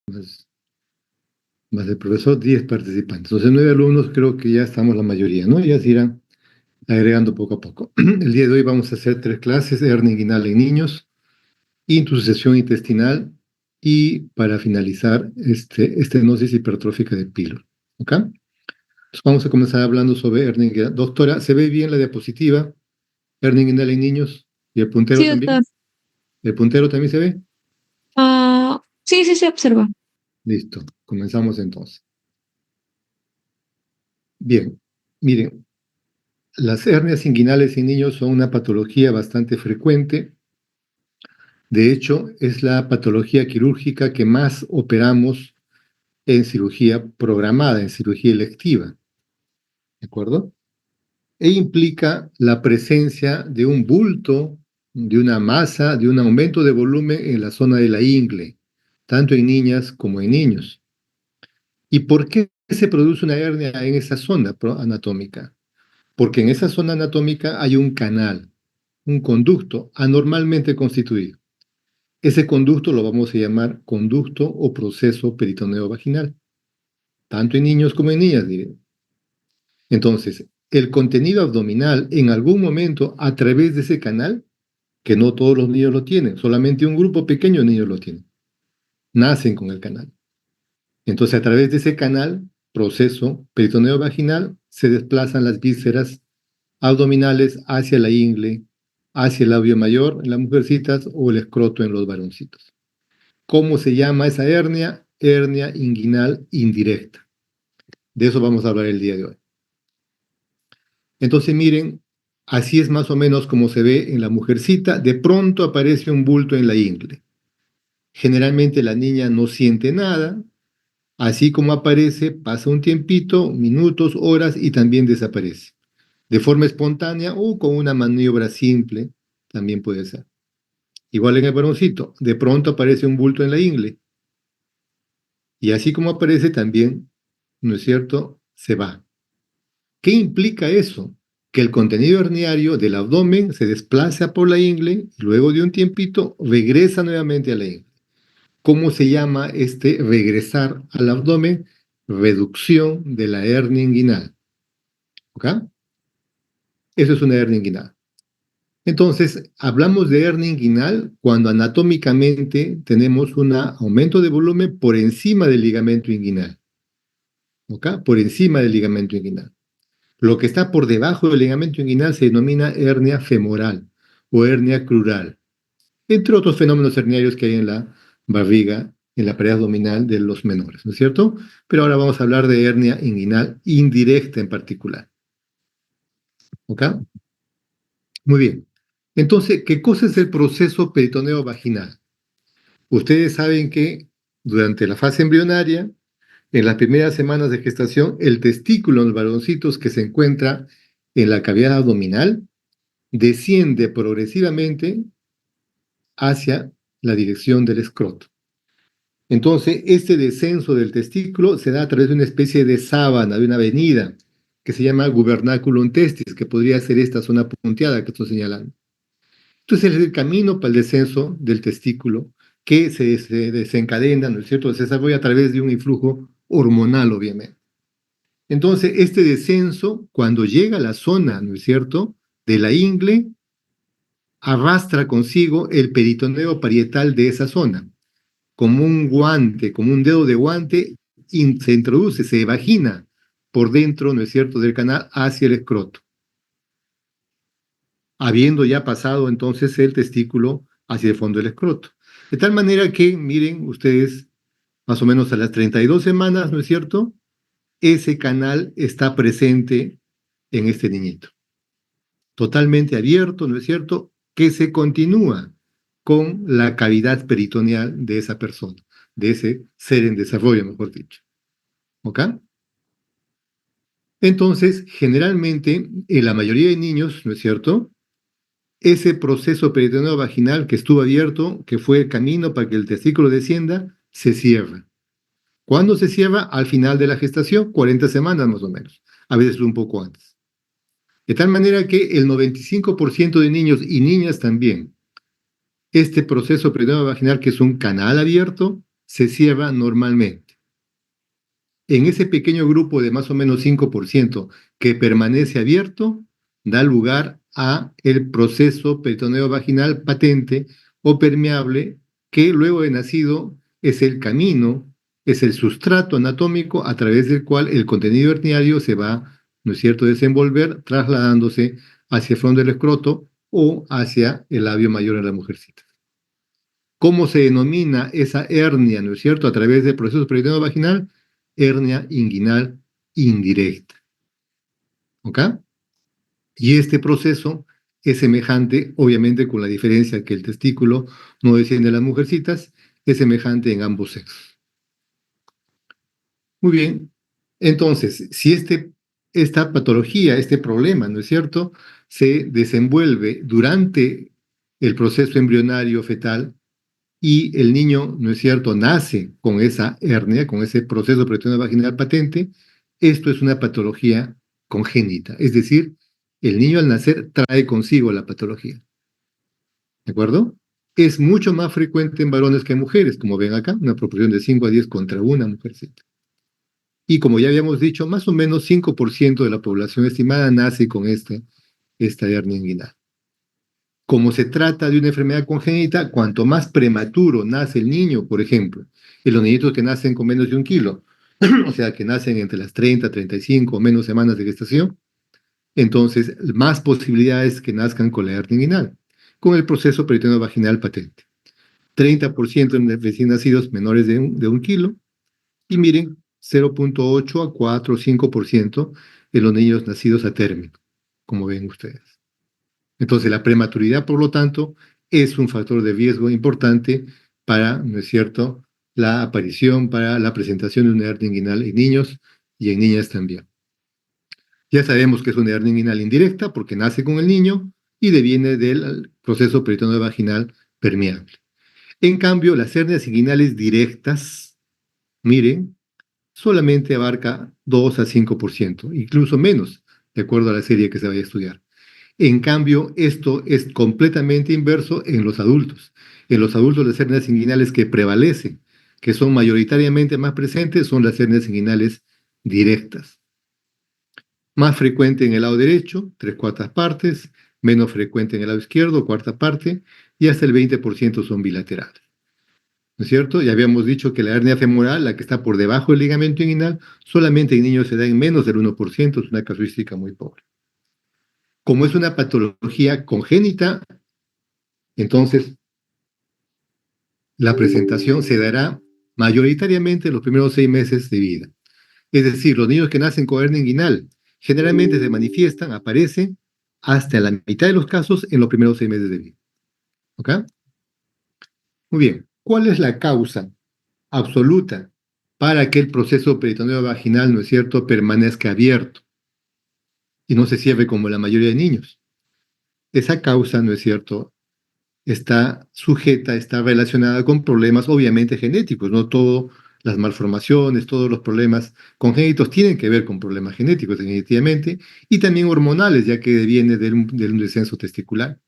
más, más el profesor, 10 participantes. Entonces, 9 alumnos, creo que ya estamos la mayoría, ¿no? Ya se irán agregando poco a poco. El día de hoy vamos a hacer 3 clases, hernia inguinal en niños, intusición intestinal y, para finalizar, estenosis hipertrófica de pílora. ¿Ok? Entonces, vamos a comenzar hablando sobre hernia inguinal. Doctora, ¿se ve bien la diapositiva? Hernia inguinal en niños. ¿Y el puntero Sí, doctor. también? ¿El puntero también se ve? Sí, sí se observa. Listo. Comenzamos entonces. Bien. Miren, las hernias inguinales en niños son una patología bastante frecuente. De hecho, es la patología quirúrgica que más operamos en cirugía programada, en cirugía electiva, ¿de acuerdo? E implica la presencia de un bulto, de una masa, de un aumento de volumen en la zona de la ingle, tanto en niñas como en niños. ¿Y por qué se produce una hernia en esa zona anatómica? Porque en esa zona anatómica hay un canal, un conducto anormalmente constituido. Ese conducto lo vamos a llamar conducto o proceso peritoneo vaginal, tanto en niños como en niñas, diré. Entonces, el contenido abdominal en algún momento a través de ese canal, que no todos los niños lo tienen, solamente un grupo pequeño de niños lo tienen, nacen con el canal. Entonces, a través de ese canal, proceso peritoneo vaginal, se desplazan las vísceras abdominales hacia la ingle, hacia el labio mayor en las mujercitas o el escroto en los varoncitos. ¿Cómo se llama esa hernia? Hernia inguinal indirecta. De eso vamos a hablar el día de hoy. Entonces, miren, así es más o menos como se ve en la mujercita. De pronto aparece un bulto en la ingle. Generalmente la niña no siente nada. Así como aparece, pasa un tiempito, minutos, horas y también desaparece. De forma espontánea o con una maniobra simple, también puede ser. Igual en el varoncito, de pronto aparece un bulto en la ingle. Y así como aparece también, ¿no es cierto?, se va. ¿Qué implica eso? Que el contenido herniario del abdomen se desplaza por la ingle y luego de un tiempito regresa nuevamente a la ingle. ¿Cómo se llama este regresar al abdomen? Reducción de la hernia inguinal. ¿Ok? Eso es una hernia inguinal. Entonces, hablamos de hernia inguinal cuando anatómicamente tenemos un aumento de volumen por encima del ligamento inguinal. ¿Ok? Por encima del ligamento inguinal. Lo que está por debajo del ligamento inguinal se denomina hernia femoral o hernia crural, entre otros fenómenos herniarios que hay en la barriga, en la pared abdominal de los menores, ¿no es cierto? Pero ahora vamos a hablar de hernia inguinal indirecta en particular. ¿Ok? Muy bien. Entonces, ¿qué cosa es el proceso peritoneo vaginal? Ustedes saben que durante la fase embrionaria, en las primeras semanas de gestación, el testículo en los varoncitos que se encuentra en la cavidad abdominal desciende progresivamente hacia la dirección del escroto. Entonces, este descenso del testículo se da a través de una especie de sábana, de una avenida, que se llama gubernaculum testis, que podría ser esta zona punteada que estoy señalando. Entonces, es el camino para el descenso del testículo que se desencadena, ¿no es cierto? Se desarrolla a través de un influjo hormonal, obviamente. Entonces, este descenso, cuando llega a la zona, ¿no es cierto?, de la ingle, arrastra consigo el peritoneo parietal de esa zona, como un guante, como un dedo de guante, se introduce, se vagina por dentro, ¿no es cierto?, del canal hacia el escroto, habiendo ya pasado entonces el testículo hacia el fondo del escroto. De tal manera que, miren ustedes, más o menos a las 32 semanas, ¿no es cierto?, ese canal está presente en este niñito, totalmente abierto, ¿no es cierto?, que se continúa con la cavidad peritoneal de esa persona, de ese ser en desarrollo, mejor dicho. ¿Ok? Entonces, generalmente, en la mayoría de niños, ¿no es cierto?, ese proceso peritoneo vaginal que estuvo abierto, que fue el camino para que el testículo descienda, se cierra. ¿Cuándo se cierra? Al final de la gestación, 40 semanas más o menos, a veces un poco antes. De tal manera que el 95% de niños y niñas también, este proceso peritoneo vaginal, que es un canal abierto, se cierra normalmente. En ese pequeño grupo de más o menos 5% que permanece abierto, da lugar a el proceso peritoneo vaginal patente o permeable, que luego de nacido es el camino, es el sustrato anatómico a través del cual el contenido herniario se va, ¿no es cierto?, desenvolver, trasladándose hacia el fondo del escroto o hacia el labio mayor en la mujercita. ¿Cómo se denomina esa hernia, ¿no es cierto?, a través del proceso peritoneo vaginal? Hernia inguinal indirecta. ¿Ok? Y este proceso es semejante, obviamente con la diferencia que el testículo no desciende a las mujercitas, es semejante en ambos sexos. Muy bien. Entonces, si esta patología, este problema, ¿no es cierto?, se desenvuelve durante el proceso embrionario fetal, y el niño, ¿no es cierto?, nace con esa hernia, con ese proceso peritoneo vaginal patente, esto es una patología congénita. Es decir, el niño al nacer trae consigo la patología. ¿De acuerdo? Es mucho más frecuente en varones que en mujeres, como ven acá, una proporción de 5 a 10 contra una mujercita. Y como ya habíamos dicho, más o menos 5% de la población estimada nace con esta hernia inguinal. Como se trata de una enfermedad congénita, cuanto más prematuro nace el niño, por ejemplo, en los niñitos que nacen con menos de 1 kilo, o sea, que nacen entre las 30, 35 o menos semanas de gestación, entonces más posibilidades que nazcan con la hernia inguinal, con el proceso peritoneo vaginal patente. 30% en recién nacidos menores de 1 kilo, y miren, 0,8 a 4 o 5% en los niños nacidos a término, como ven ustedes. Entonces, la prematuridad, por lo tanto, es un factor de riesgo importante para, ¿no es cierto?, la aparición, para la presentación de una hernia inguinal en niños y en niñas también. Ya sabemos que es una hernia inguinal indirecta porque nace con el niño y deviene del proceso peritoneo vaginal permeable. En cambio, las hernias inguinales directas, miren, solamente abarca 2 a 5%, incluso menos, de acuerdo a la serie que se vaya a estudiar. En cambio, esto es completamente inverso en los adultos. En los adultos, las hernias inguinales que prevalecen, que son mayoritariamente más presentes, son las hernias inguinales directas. Más frecuente en el lado derecho, 3/4 partes, menos frecuente en el lado izquierdo, 1/4 parte, y hasta el 20% son bilaterales. ¿No es cierto? Ya habíamos dicho que la hernia femoral, la que está por debajo del ligamento inguinal, solamente en niños se da en menos del 1%, es una casuística muy pobre. Como es una patología congénita, entonces la presentación se dará mayoritariamente en los primeros 6 meses de vida. Es decir, los niños que nacen con hernia inguinal generalmente se manifiestan, aparecen hasta la mitad de los casos en los primeros 6 meses de vida. ¿Ok? Muy bien. ¿Cuál es la causa absoluta para que el proceso peritoneo vaginal, ¿no es cierto?, permanezca abierto y no se cierre como la mayoría de niños? Esa causa, ¿no es cierto?, está sujeta, está relacionada con problemas obviamente genéticos. No todas las malformaciones, todos los problemas congénitos tienen que ver con problemas genéticos, definitivamente, y también hormonales, ya que viene de un descenso testicular.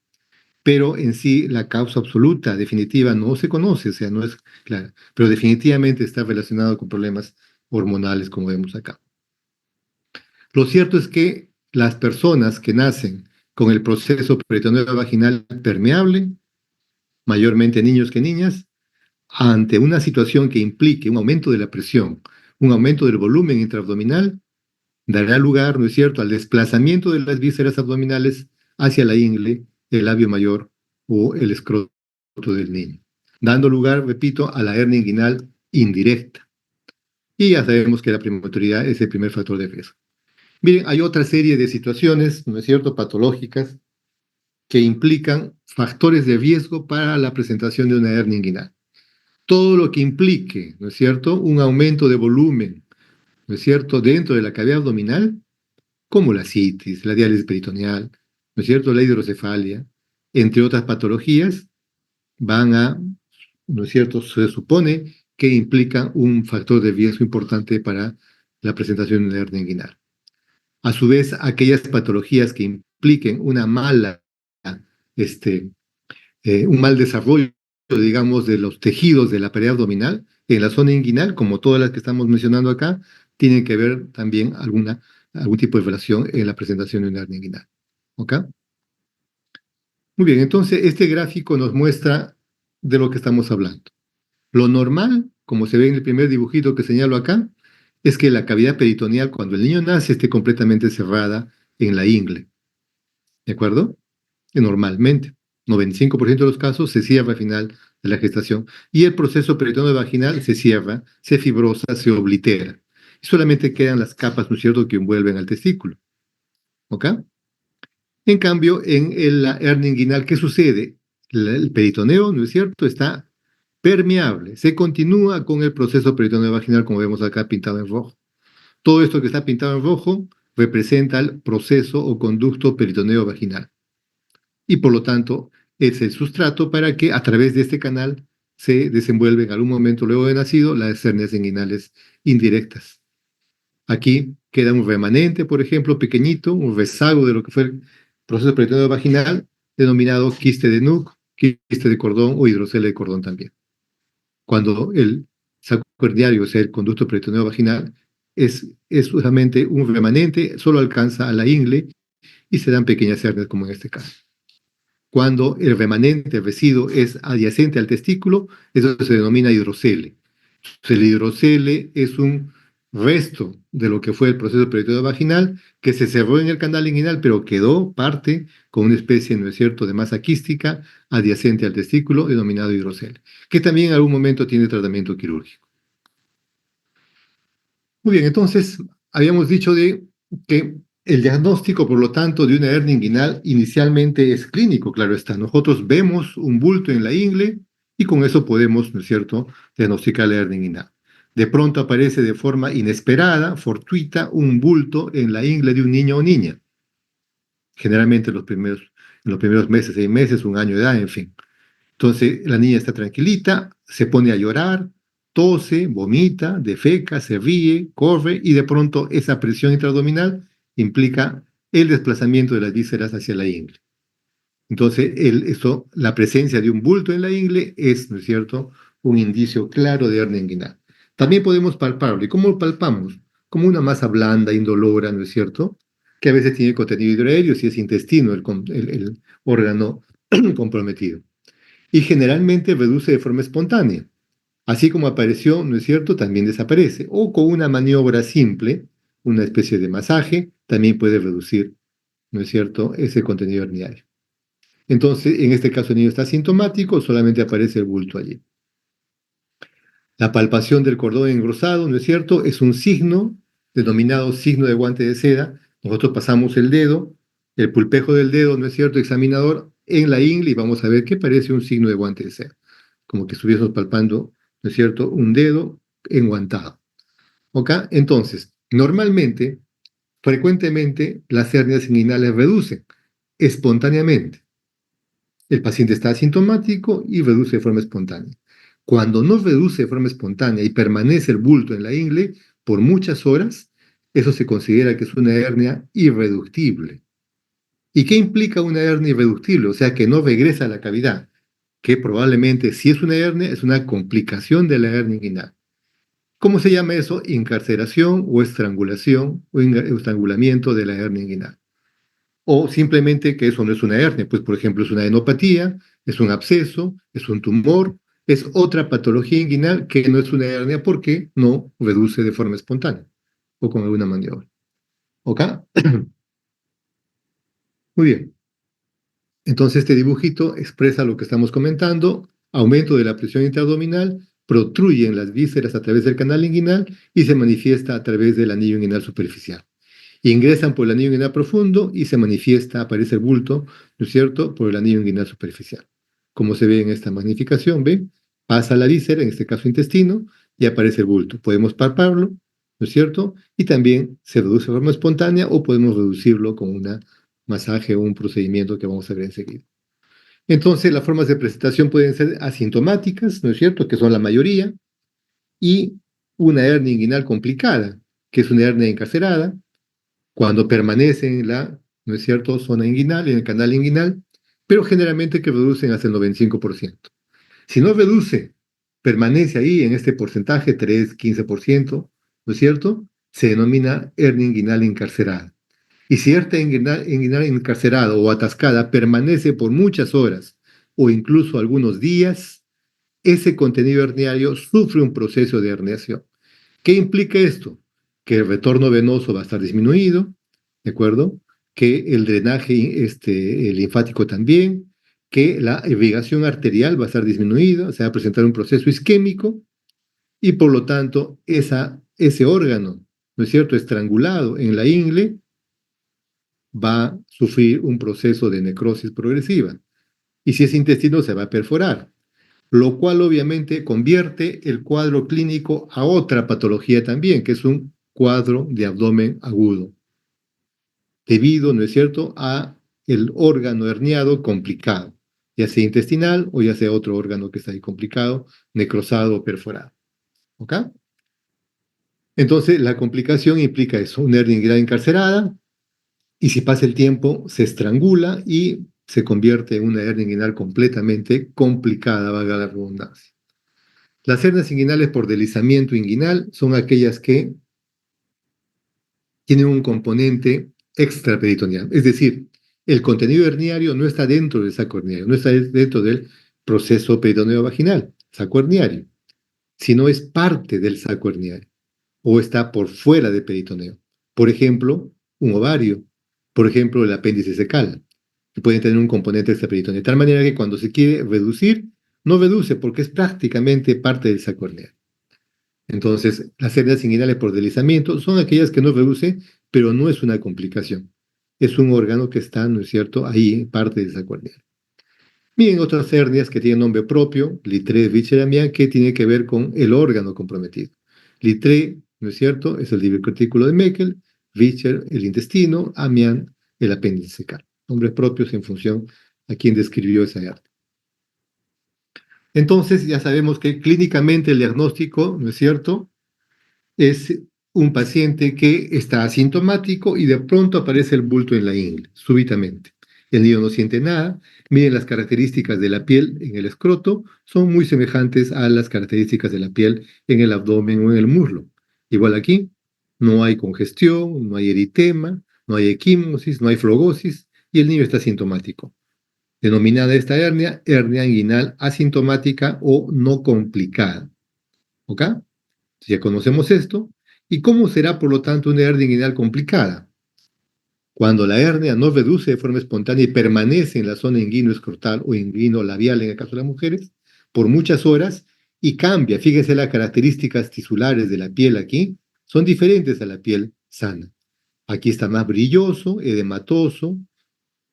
Pero en sí la causa absoluta, definitiva, no se conoce, o sea, no es clara, pero definitivamente está relacionado con problemas hormonales, como vemos acá. Lo cierto es que las personas que nacen con el proceso peritoneo vaginal permeable, mayormente niños que niñas, ante una situación que implique un aumento de la presión, un aumento del volumen intraabdominal, dará lugar, ¿no es cierto?, al desplazamiento de las vísceras abdominales hacia la ingle, el labio mayor o el escroto del niño, dando lugar, repito, a la hernia inguinal indirecta. Y ya sabemos que la prematuridad es el primer factor de riesgo. Miren, hay otra serie de situaciones, ¿no es cierto?, patológicas, que implican factores de riesgo para la presentación de una hernia inguinal. Todo lo que implique, ¿no es cierto?, un aumento de volumen, ¿no es cierto?, dentro de la cavidad abdominal, como la citis, la diálisis peritoneal, ¿no es cierto?, la hidrocefalia, entre otras patologías, van a, ¿no es cierto?, se supone que implican un factor de riesgo importante para la presentación de una hernia inguinal. A su vez, aquellas patologías que impliquen un mal desarrollo, digamos, de los tejidos de la pared abdominal, en la zona inguinal, como todas las que estamos mencionando acá, tienen que ver también algún tipo de relación en la presentación de una hernia inguinal. ¿Ok? Muy bien, entonces este gráfico nos muestra de lo que estamos hablando. Lo normal, como se ve en el primer dibujito que señalo acá, es que la cavidad peritoneal cuando el niño nace esté completamente cerrada en la ingle. ¿De acuerdo? Que normalmente, 95% de los casos se cierra al final de la gestación y el proceso peritoneo vaginal se cierra, se fibrosa, se oblitera. Solamente quedan las capas, ¿no es cierto?, que envuelven al testículo. ¿Ok? En cambio, la hernia inguinal, ¿qué sucede? El peritoneo, ¿no es cierto?, está permeable, se continúa con el proceso peritoneo vaginal, como vemos acá pintado en rojo. Todo esto que está pintado en rojo representa el proceso o conducto peritoneo vaginal. Y por lo tanto, es el sustrato para que a través de este canal se desenvuelven en algún momento luego de nacido las hernias inguinales indirectas. Aquí queda un remanente, por ejemplo, pequeñito, un rezago de lo que fue el proceso peritoneo vaginal, denominado quiste de Nuc, quiste de cordón o hidrocele de cordón también. Cuando el saco herniario, o sea, el conducto peritoneo vaginal, es solamente un remanente, solo alcanza a la ingle y se dan pequeñas hernias como en este caso. Cuando el remanente, el residuo, es adyacente al testículo, eso se denomina hidrocele. El hidrocele es un resto de lo que fue el proceso peritoneo vaginal que se cerró en el canal inguinal, pero quedó parte con una especie, ¿no es cierto?, de masa quística adyacente al testículo, denominado hidrocele, que también en algún momento tiene tratamiento quirúrgico. Muy bien, entonces habíamos dicho de que el diagnóstico, por lo tanto, de una hernia inguinal inicialmente es clínico, claro está. Nosotros vemos un bulto en la ingle y con eso podemos, ¿no es cierto?, diagnosticar la hernia inguinal. De pronto aparece de forma inesperada, fortuita, un bulto en la ingle de un niño o niña. Generalmente en los primeros meses, 6 meses, un año de edad, en fin. Entonces la niña está tranquilita, se pone a llorar, tose, vomita, defeca, se ríe, corre y de pronto esa presión intraabdominal implica el desplazamiento de las vísceras hacia la ingle. Entonces la presencia de un bulto en la ingle es, ¿no es cierto?, un indicio claro de hernia inguinal. También podemos palparlo. ¿Y cómo lo palpamos? Como una masa blanda, indolora, ¿no es cierto?, que a veces tiene contenido hidroaéreo si es intestino el órgano comprometido y generalmente reduce de forma espontánea. Así como apareció, ¿no es cierto?, también desaparece. O con una maniobra simple, una especie de masaje, también puede reducir, ¿no es cierto?, ese contenido herniario. Entonces, en este caso el niño está asintomático, solamente aparece el bulto allí. La palpación del cordón engrosado, ¿no es cierto?, es un signo denominado signo de guante de seda. Nosotros pasamos el dedo, el pulpejo del dedo, ¿no es cierto?, examinador, en la ingle y vamos a ver que parece un signo de guante de seda, como que estuviésemos palpando, ¿no es cierto?, un dedo enguantado. ¿Ok? Entonces, normalmente, frecuentemente, las hernias inguinales reducen espontáneamente. El paciente está asintomático y reduce de forma espontánea. Cuando no reduce de forma espontánea y permanece el bulto en la ingle por muchas horas, eso se considera que es una hernia irreductible. ¿Y qué implica una hernia irreductible? O sea, que no regresa a la cavidad, que probablemente si es una hernia, es una complicación de la hernia inguinal. ¿Cómo se llama eso? Encarceración o estrangulación o estrangulamiento de la hernia inguinal. O simplemente que eso no es una hernia, pues por ejemplo es una adenopatía, es un absceso, es un tumor, es otra patología inguinal que no es una hernia porque no reduce de forma espontánea o con alguna maniobra. ¿Ok? Muy bien. Entonces este dibujito expresa lo que estamos comentando, aumento de la presión intraabdominal, protruyen las vísceras a través del canal inguinal y se manifiesta a través del anillo inguinal superficial. Ingresan por el anillo inguinal profundo y se manifiesta, aparece el bulto, ¿no es cierto?, por el anillo inguinal superficial. Como se ve en esta magnificación, ¿ve? Pasa la víscera, en este caso intestino, y aparece el bulto. Podemos palparlo, ¿no es cierto? Y también se reduce de forma espontánea o podemos reducirlo con un masaje o un procedimiento que vamos a ver enseguida. Entonces, las formas de presentación pueden ser asintomáticas, ¿no es cierto?, que son la mayoría, y una hernia inguinal complicada, que es una hernia encarcerada, cuando permanece en la, ¿no es cierto?, zona inguinal, en el canal inguinal, pero generalmente que reducen hasta el 95%. Si no reduce permanece ahí en este porcentaje, 3, 15%, ¿no es cierto? Se denomina hernia inguinal encarcerada. Y si esta inguinal encarcerada o atascada permanece por muchas horas o incluso algunos días, ese contenido herniario sufre un proceso de herniación. ¿Qué implica esto? Que el retorno venoso va a estar disminuido, ¿de acuerdo? Que el drenaje linfático también, que la irrigación arterial va a estar disminuida, se va a presentar un proceso isquémico y por lo tanto ese órgano, ¿no es cierto?, estrangulado en la ingle, va a sufrir un proceso de necrosis progresiva. Y si ese intestino se va a perforar, lo cual obviamente convierte el cuadro clínico a otra patología también, que es un cuadro de abdomen agudo, debido, ¿no es cierto?, a el órgano herniado complicado, ya sea intestinal o ya sea otro órgano que está ahí complicado, necrosado o perforado. ¿Ok? Entonces, la complicación implica eso, una hernia inguinal encarcerada, y si pasa el tiempo, se estrangula y se convierte en una hernia inguinal completamente complicada, valga la redundancia. Las hernias inguinales por deslizamiento inguinal son aquellas que tienen un componente extraperitoneal, es decir, el contenido herniario no está dentro del saco herniario, no está dentro del proceso peritoneo vaginal, saco herniario, sino es parte del saco herniario o está por fuera del peritoneo. Por ejemplo, un ovario, por ejemplo, el apéndice secal, que pueden tener un componente extraperitoneal, de tal manera que cuando se quiere reducir, no reduce porque es prácticamente parte del saco herniario. Entonces, las hernias inguinales por deslizamiento son aquellas que no reducen, pero no es una complicación. Es un órgano que está, ¿no es cierto?, ahí, parte del saco herniario. Bien, otras hernias que tienen nombre propio, Littré, Vischer, Amiens, que tiene que ver con el órgano comprometido. Littré, ¿no es cierto?, es el divertículo de Meckel, Vischer, el intestino, Amiens, el apéndice secal. Nombres propios en función a quien describió esa hernia. Entonces, ya sabemos que clínicamente el diagnóstico, ¿no es cierto?, es un paciente que está asintomático y de pronto aparece el bulto en la ingle, súbitamente. El niño no siente nada. Miren las características de la piel en el escroto, son muy semejantes a las características de la piel en el abdomen o en el muslo. Igual aquí, no hay congestión, no hay eritema, no hay equimosis, no hay flogosis y el niño está asintomático. Denominada esta hernia, hernia inguinal asintomática o no complicada. ¿Ok? Ya conocemos esto. ¿Y cómo será, por lo tanto, una hernia inguinal complicada? Cuando la hernia no reduce de forma espontánea y permanece en la zona inguino-escrotal o inguino-labial, en el caso de las mujeres, por muchas horas y cambia. Fíjense las características tisulares de la piel aquí, son diferentes a la piel sana. Aquí está más brilloso, edematoso,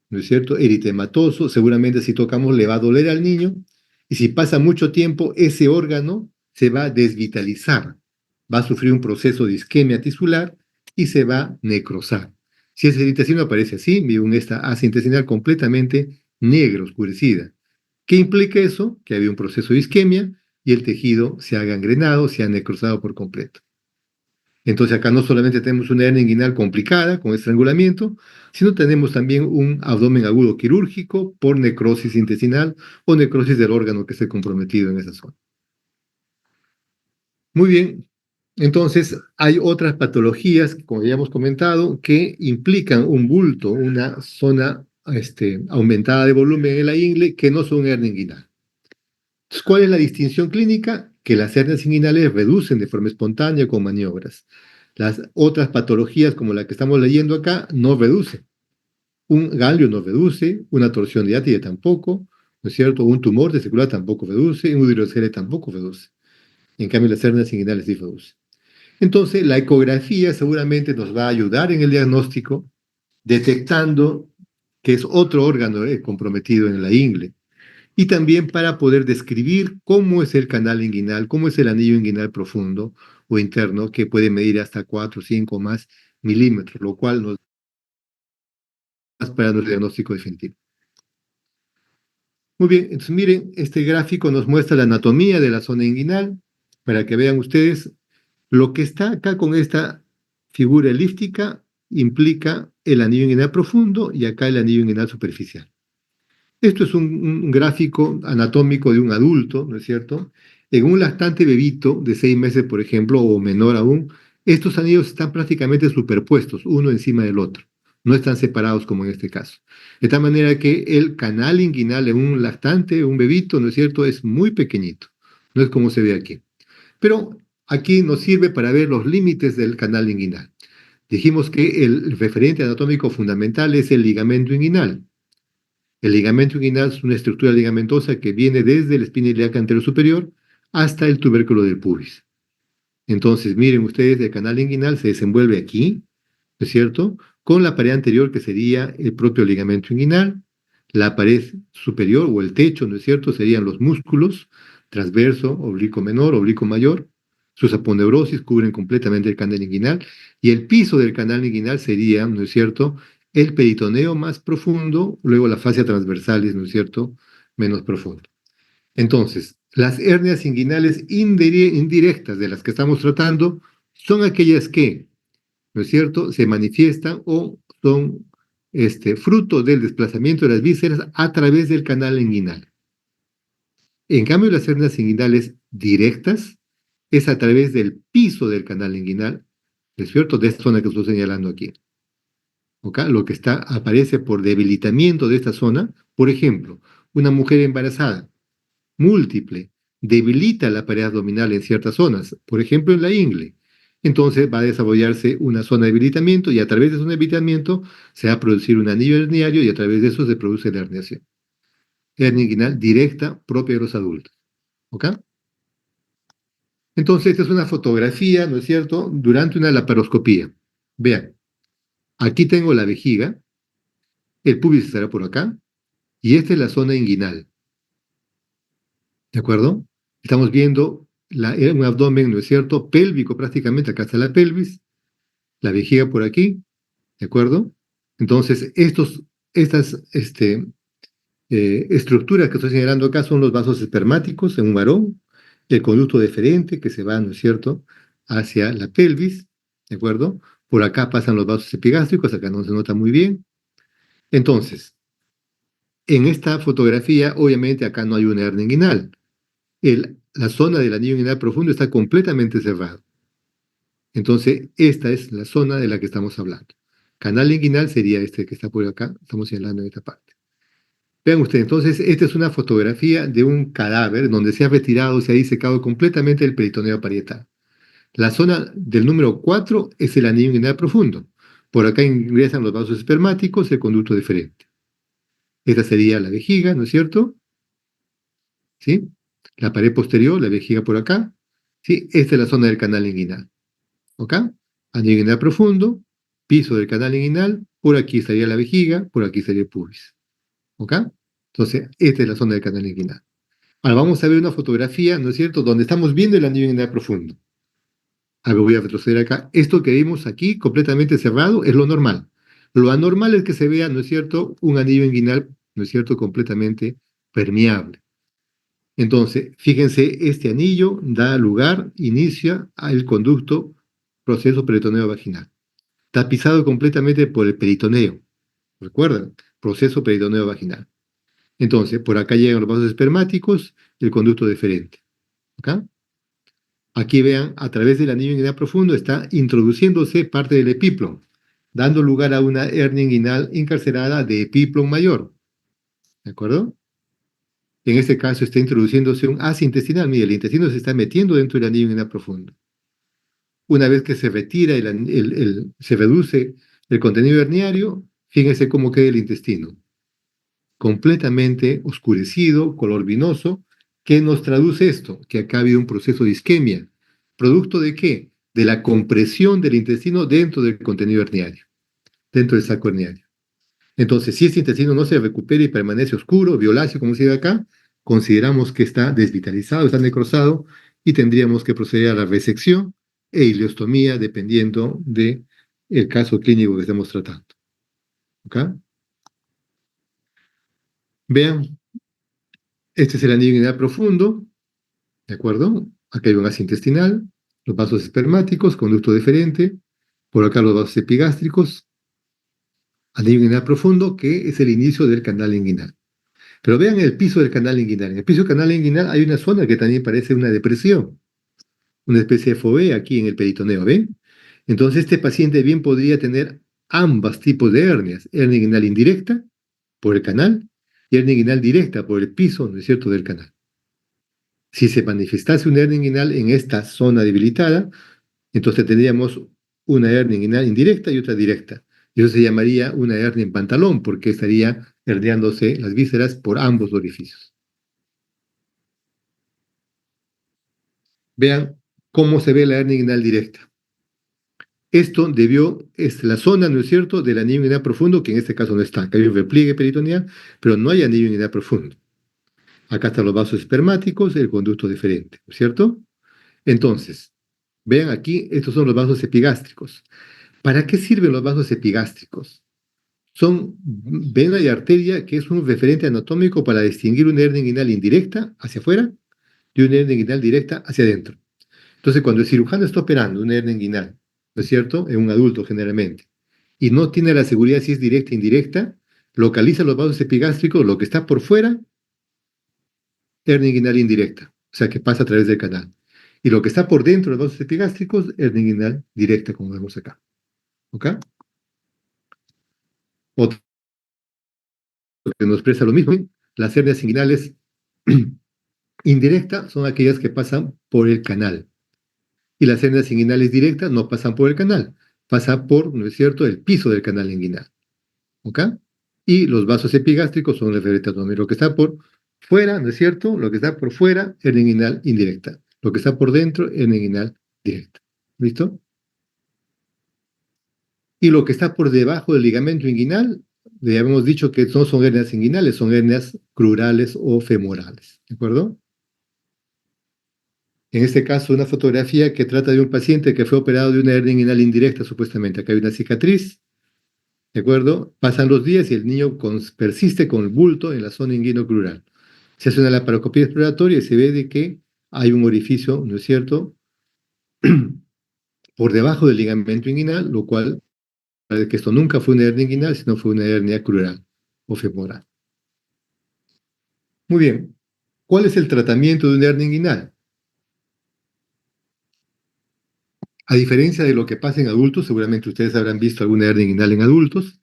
¿no es cierto? Eritematoso, seguramente si tocamos le va a doler al niño y si pasa mucho tiempo ese órgano se va a desvitalizar, va a sufrir un proceso de isquemia tisular y se va a necrosar. Si ese intestino aparece así, miren esta asa intestinal completamente negra, oscurecida. ¿Qué implica eso? Que había un proceso de isquemia y el tejido se ha gangrenado, se ha necrosado por completo. Entonces acá no solamente tenemos una hernia inguinal complicada con estrangulamiento, sino tenemos también un abdomen agudo quirúrgico por necrosis intestinal o necrosis del órgano que esté comprometido en esa zona. Muy bien, entonces hay otras patologías, como ya hemos comentado, que implican un bulto, una zona aumentada de volumen en la ingle que no son hernia inguinal. Entonces, ¿cuál es la distinción clínica? Que las hernias inguinales reducen de forma espontánea con maniobras. Las otras patologías, como la que estamos leyendo acá, no reducen. Un ganglio no reduce, una torsión de átide tampoco, ¿no es cierto? Un tumor testicular tampoco reduce, un hidrocele tampoco reduce. En cambio, las hernias inguinales sí reducen. Entonces, la ecografía seguramente nos va a ayudar en el diagnóstico, detectando que es otro órgano comprometido en la ingle y también para poder describir cómo es el canal inguinal, cómo es el anillo inguinal profundo o interno, que puede medir hasta 4, 5 o más milímetros, lo cual nos da para nuestro diagnóstico definitivo. Muy bien, entonces miren, este gráfico nos muestra la anatomía de la zona inguinal, para que vean ustedes lo que está acá con esta figura elíptica implica el anillo inguinal profundo y acá el anillo inguinal superficial. Esto es un gráfico anatómico de un adulto, ¿no es cierto?, En un lactante bebito de 6 meses, por ejemplo, o menor aún, estos anillos están prácticamente superpuestos, uno encima del otro. No están separados como en este caso. De tal manera que el canal inguinal en un lactante, un bebito, ¿no es cierto?, es muy pequeñito. No es como se ve aquí. Pero aquí nos sirve para ver los límites del canal inguinal. Dijimos que el referente anatómico fundamental es el ligamento inguinal. El ligamento inguinal es una estructura ligamentosa que viene desde la espina ilíaca anterior superior hasta el tubérculo del pubis. Entonces, miren ustedes, el canal inguinal se desenvuelve aquí, ¿no es cierto?, con la pared anterior que sería el propio ligamento inguinal, la pared superior o el techo, ¿no es cierto?, serían los músculos, transverso, oblicuo menor, oblicuo mayor, sus aponeurosis cubren completamente el canal inguinal, y el piso del canal inguinal sería, ¿no es cierto?, el peritoneo más profundo, luego la fascia transversalis, ¿no es cierto?, menos profundo. Entonces, las hernias inguinales indirectas de las que estamos tratando son aquellas que, ¿no es cierto?, se manifiestan o son fruto del desplazamiento de las vísceras a través del canal inguinal. En cambio, las hernias inguinales directas es a través del piso del canal inguinal, ¿no es cierto?, de esta zona que estoy señalando aquí. ¿Okay? Lo que aparece por debilitamiento de esta zona, por ejemplo, una mujer embarazada múltiple debilita la pared abdominal en ciertas zonas, por ejemplo en la ingle. Entonces va a desarrollarse una zona de debilitamiento y a través de ese debilitamiento se va a producir un anillo herniario y a través de eso se produce la herniación. Hernia inguinal directa propia de los adultos. ¿Ok? Entonces esta es una fotografía, ¿no es cierto?, durante una laparoscopía. Vean, aquí tengo la vejiga, el pubis estará por acá y esta es la zona inguinal. ¿De acuerdo? Estamos viendo un abdomen, ¿no es cierto?, pélvico prácticamente, acá está la pelvis, la vejiga por aquí, ¿de acuerdo? Entonces, estas estructuras que estoy señalando acá son los vasos espermáticos en un varón, el conducto deferente que se va, ¿no es cierto?, hacia la pelvis, ¿de acuerdo? Por acá pasan los vasos epigástricos, acá no se nota muy bien. Entonces, en esta fotografía, obviamente acá no hay una hernia inguinal. La zona del anillo inguinal profundo está completamente cerrada. Entonces, esta es la zona de la que estamos hablando. Canal inguinal sería este que está por acá, estamos señalando en esta parte. Vean ustedes, entonces, esta es una fotografía de un cadáver donde se ha retirado, se ha disecado completamente el peritoneo parietal. La zona del número 4 es el anillo inguinal profundo. Por acá ingresan los vasos espermáticos, el conducto deferente. Esta sería la vejiga, ¿no es cierto? ¿Sí? La pared posterior, la vejiga por acá. ¿Sí? Esta es la zona del canal inguinal. ¿Ok? Anillo inguinal profundo, piso del canal inguinal, por aquí estaría la vejiga, por aquí estaría el pubis. ¿Ok? Entonces, esta es la zona del canal inguinal. Ahora vamos a ver una fotografía, ¿no es cierto?, donde estamos viendo el anillo inguinal profundo. A ver, voy a retroceder acá. Esto que vimos aquí, completamente cerrado, es lo normal. Lo anormal es que se vea, ¿no es cierto?, un anillo inguinal, ¿no es cierto?, completamente permeable. Entonces, fíjense, este anillo da lugar, inicia al conducto proceso peritoneo vaginal, tapizado completamente por el peritoneo. ¿Recuerdan? Proceso peritoneo vaginal. Entonces, por acá llegan los vasos espermáticos y el conducto deferente. ¿Acá? Aquí vean, a través del anillo inguinal profundo está introduciéndose parte del epiplon, dando lugar a una hernia inguinal encarcerada de epiplon mayor. ¿De acuerdo? En este caso está introduciéndose un asa intestinal. Mire, el intestino se está metiendo dentro del anillo inguinal profundo. Una vez que se retira, se reduce el contenido herniario, fíjense cómo queda el intestino. Completamente oscurecido, color vinoso. ¿Qué nos traduce esto? Que acá ha habido un proceso de isquemia. ¿Producto de qué? De la compresión del intestino dentro del contenido herniario, dentro del saco herniario. Entonces, si este intestino no se recupera y permanece oscuro, violáceo, como se ve acá, consideramos que está desvitalizado, está necrosado y tendríamos que proceder a la resección e ileostomía dependiendo del caso clínico que estemos tratando. ¿Ok? Vean, este es el anillo inguinal profundo, ¿de acuerdo? Acá hay un asa intestinal, los vasos espermáticos, conducto deferente, por acá los vasos epigástricos, anillo inguinal profundo, que es el inicio del canal inguinal. Pero vean el piso del canal inguinal. En el piso del canal inguinal hay una zona que también parece una depresión, una especie de fovea aquí en el peritoneo, ¿ven? Entonces este paciente bien podría tener ambos tipos de hernias, hernia inguinal indirecta por el canal y hernia inguinal directa por el piso, ¿no es cierto?, del canal. Si se manifestase una hernia inguinal en esta zona debilitada, entonces tendríamos una hernia inguinal indirecta y otra directa. Y eso se llamaría una hernia en pantalón, porque estaría herniándose las vísceras por ambos orificios. Vean cómo se ve la hernia inguinal directa. Esto es la zona, ¿no es cierto?, del anillo inguinal profundo, que en este caso no está. Acá hay un repliegue peritoneal, pero no hay anillo inguinal profundo. Acá están los vasos espermáticos, el conducto deferente, ¿no es cierto? Entonces, vean aquí, estos son los vasos epigástricos. ¿Para qué sirven los vasos epigástricos? Son vena y arteria, que es un referente anatómico para distinguir una hernia inguinal indirecta hacia afuera de una hernia inguinal directa hacia adentro. Entonces, cuando el cirujano está operando una hernia inguinal, ¿no es cierto?, en un adulto generalmente, y no tiene la seguridad si es directa o indirecta, localiza los vasos epigástricos, lo que está por fuera, hernia inguinal indirecta, o sea, que pasa a través del canal. Y lo que está por dentro de los vasos epigástricos, hernia inguinal directa, como vemos acá. ¿Ok? Otro que nos expresa lo mismo, las hernias inguinales indirectas son aquellas que pasan por el canal. Y las hernias inguinales directas no pasan por el canal, pasan por, ¿no es cierto?, el piso del canal inguinal. ¿Ok? Y los vasos epigástricos son referentes a lo que está por fuera, ¿no es cierto? Lo que está por fuera, hernia inguinal indirecta. Lo que está por dentro, hernia inguinal directa. ¿Listo? Y lo que está por debajo del ligamento inguinal, ya hemos dicho que no son hernias inguinales, son hernias crurales o femorales. ¿De acuerdo? En este caso, una fotografía que trata de un paciente que fue operado de una hernia inguinal indirecta, supuestamente. Acá hay una cicatriz, ¿de acuerdo? Pasan los días y el niño persiste con el bulto en la zona inguino-crural. Se hace una laparoscopia exploratoria y se ve de que hay un orificio, ¿no es cierto?, por debajo del ligamento inguinal, lo cual de que esto nunca fue una hernia inguinal, sino fue una hernia crural o femoral. Muy bien. ¿Cuál es el tratamiento de una hernia inguinal? A diferencia de lo que pasa en adultos, seguramente ustedes habrán visto alguna hernia inguinal en adultos,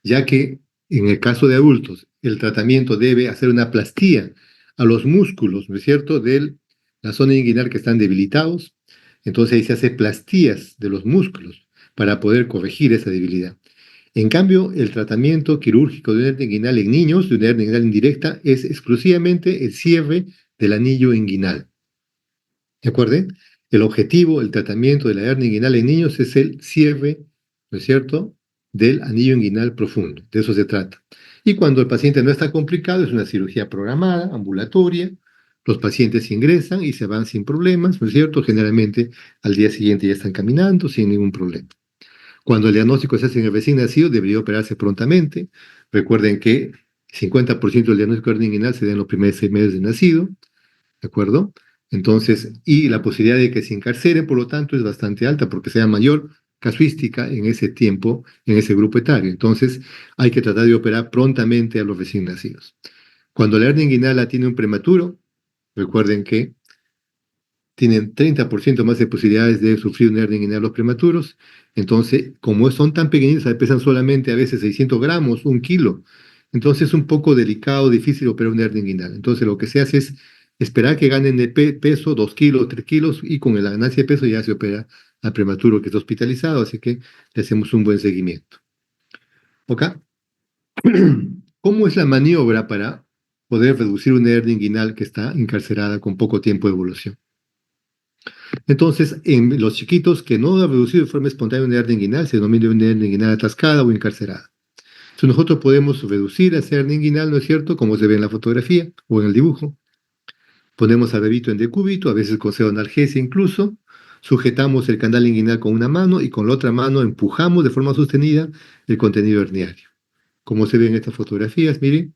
ya que en el caso de adultos, el tratamiento debe hacer una plastía a los músculos, ¿no es cierto?, de la zona inguinal que están debilitados. Entonces ahí se hace plastías de los músculos para poder corregir esa debilidad. En cambio, el tratamiento quirúrgico de una hernia inguinal en niños, de una hernia inguinal indirecta, es exclusivamente el cierre del anillo inguinal. ¿De acuerdo? El objetivo, el tratamiento de la hernia inguinal en niños es el cierre, ¿no es cierto?, del anillo inguinal profundo. De eso se trata. Y cuando el paciente no está complicado, es una cirugía programada, ambulatoria. Los pacientes ingresan y se van sin problemas, ¿no es cierto? Generalmente al día siguiente ya están caminando sin ningún problema. Cuando el diagnóstico se hace en el recién nacido, debería operarse prontamente. Recuerden que 50% del diagnóstico de hernia inguinal se da en los primeros 6 meses de nacido, ¿de acuerdo? Entonces, y la posibilidad de que se encarceren, por lo tanto, es bastante alta porque sea mayor casuística en ese tiempo, en ese grupo etario. Entonces, hay que tratar de operar prontamente a los recién nacidos. Cuando la hernia inguinal la tiene un prematuro, recuerden que tienen 30% más de posibilidades de sufrir una hernia inguinal los prematuros. Entonces, como son tan pequeñitos, pesan solamente a veces 600 gramos, 1 kilo. Entonces es un poco delicado, difícil operar una hernia inguinal. Entonces lo que se hace es esperar que ganen de peso 2 kilos, 3 kilos, y con la ganancia de peso ya se opera al prematuro que está hospitalizado, así que le hacemos un buen seguimiento. ¿Ok? ¿Cómo es la maniobra para poder reducir una hernia inguinal que está encarcerada con poco tiempo de evolución? Entonces, en los chiquitos que no ha reducido de forma espontánea una hernia inguinal, se denomina una hernia inguinal atascada o encarcerada. Entonces, nosotros podemos reducir esa hernia inguinal, ¿no es cierto?, como se ve en la fotografía o en el dibujo. Ponemos al bebito en decúbito, a veces con pseudoanalgesia incluso, sujetamos el canal inguinal con una mano y con la otra mano empujamos de forma sostenida el contenido herniario. Como se ve en estas fotografías, miren,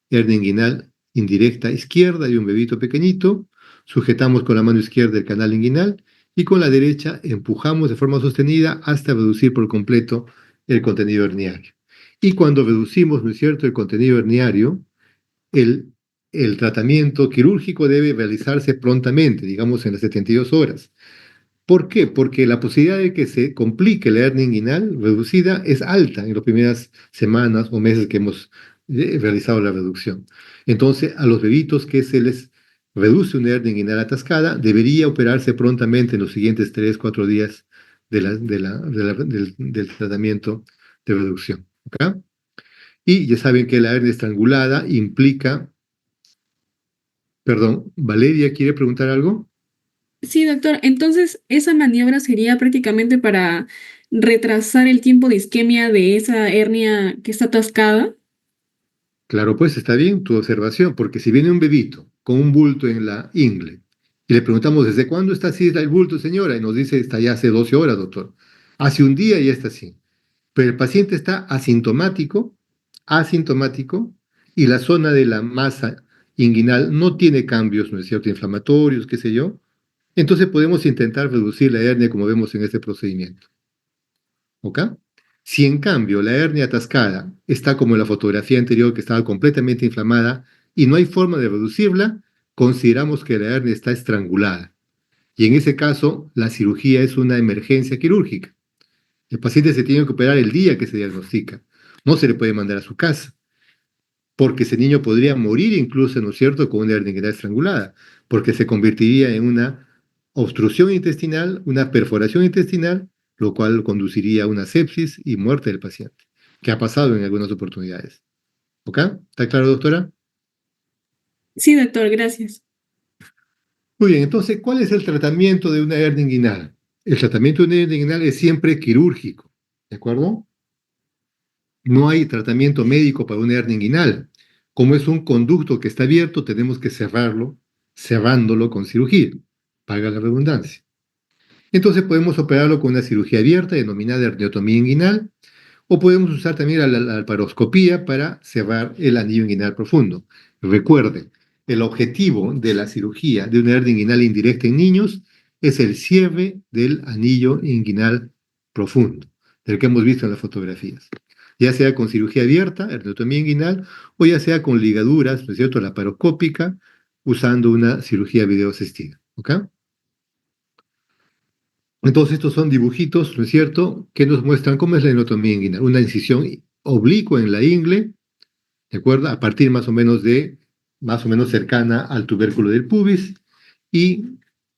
hernia inguinal indirecta izquierda y un bebito pequeñito, sujetamos con la mano izquierda el canal inguinal y con la derecha empujamos de forma sostenida hasta reducir por completo el contenido herniario. Y cuando reducimos, ¿no es cierto?, el contenido herniario, el, el tratamiento quirúrgico debe realizarse prontamente, digamos en las 72 horas. ¿Por qué? Porque la posibilidad de que se complique la hernia inguinal reducida es alta en las primeras semanas o meses que hemos realizado la reducción. Entonces, a los bebitos que se les reduce una hernia inguinal atascada, debería operarse prontamente en los siguientes 3, 4 días del tratamiento de reducción. ¿Ok? Y ya saben que la hernia estrangulada implica, perdón, Valeria, ¿quiere preguntar algo? Sí, doctor. Entonces, esa maniobra sería prácticamente para retrasar el tiempo de isquemia de esa hernia que está atascada. Claro, pues está bien tu observación, porque si viene un bebito con un bulto en la ingle y le preguntamos, ¿desde cuándo está así el bulto, señora? Y nos dice, está ya hace 12 horas, doctor. Hace un día ya está así. Pero el paciente está asintomático, y la zona de la masa inguinal no tiene cambios, ¿no es cierto?, inflamatorios, qué sé yo. Entonces podemos intentar reducir la hernia como vemos en este procedimiento. ¿Ok? Si en cambio la hernia atascada está como en la fotografía anterior, que estaba completamente inflamada y no hay forma de reducirla, consideramos que la hernia está estrangulada. Y en ese caso, la cirugía es una emergencia quirúrgica. El paciente se tiene que operar el día que se diagnostica. No se le puede mandar a su casa, porque ese niño podría morir incluso, ¿no es cierto?, con una hernia inguinal estrangulada, porque se convertiría en una obstrucción intestinal, una perforación intestinal, lo cual conduciría a una sepsis y muerte del paciente, que ha pasado en algunas oportunidades. ¿Ok? ¿Está claro, doctora? Sí, doctor, gracias. Muy bien, entonces, ¿cuál es el tratamiento de una hernia inguinal? El tratamiento de una hernia inguinal es siempre quirúrgico, ¿de acuerdo? No hay tratamiento médico para una hernia inguinal. Como es un conducto que está abierto, tenemos que cerrarlo, cerrándolo con cirugía, valga la redundancia. Entonces podemos operarlo con una cirugía abierta denominada hernioctomía inguinal, o podemos usar también la laparoscopía para cerrar el anillo inguinal profundo. Recuerden, el objetivo de la cirugía de una hernia inguinal indirecta en niños es el cierre del anillo inguinal profundo, del que hemos visto en las fotografías. Ya sea con cirugía abierta, hernioctomía inguinal, o ya sea con ligaduras, ¿no es cierto?, laparoscópica, usando una cirugía videoasistida. ¿Ok? Entonces, estos son dibujitos, ¿no es cierto?, que nos muestran cómo es la enotomía inguinal. Una incisión oblicua en la ingle, ¿de acuerdo? A partir más o menos cercana al tubérculo del pubis, y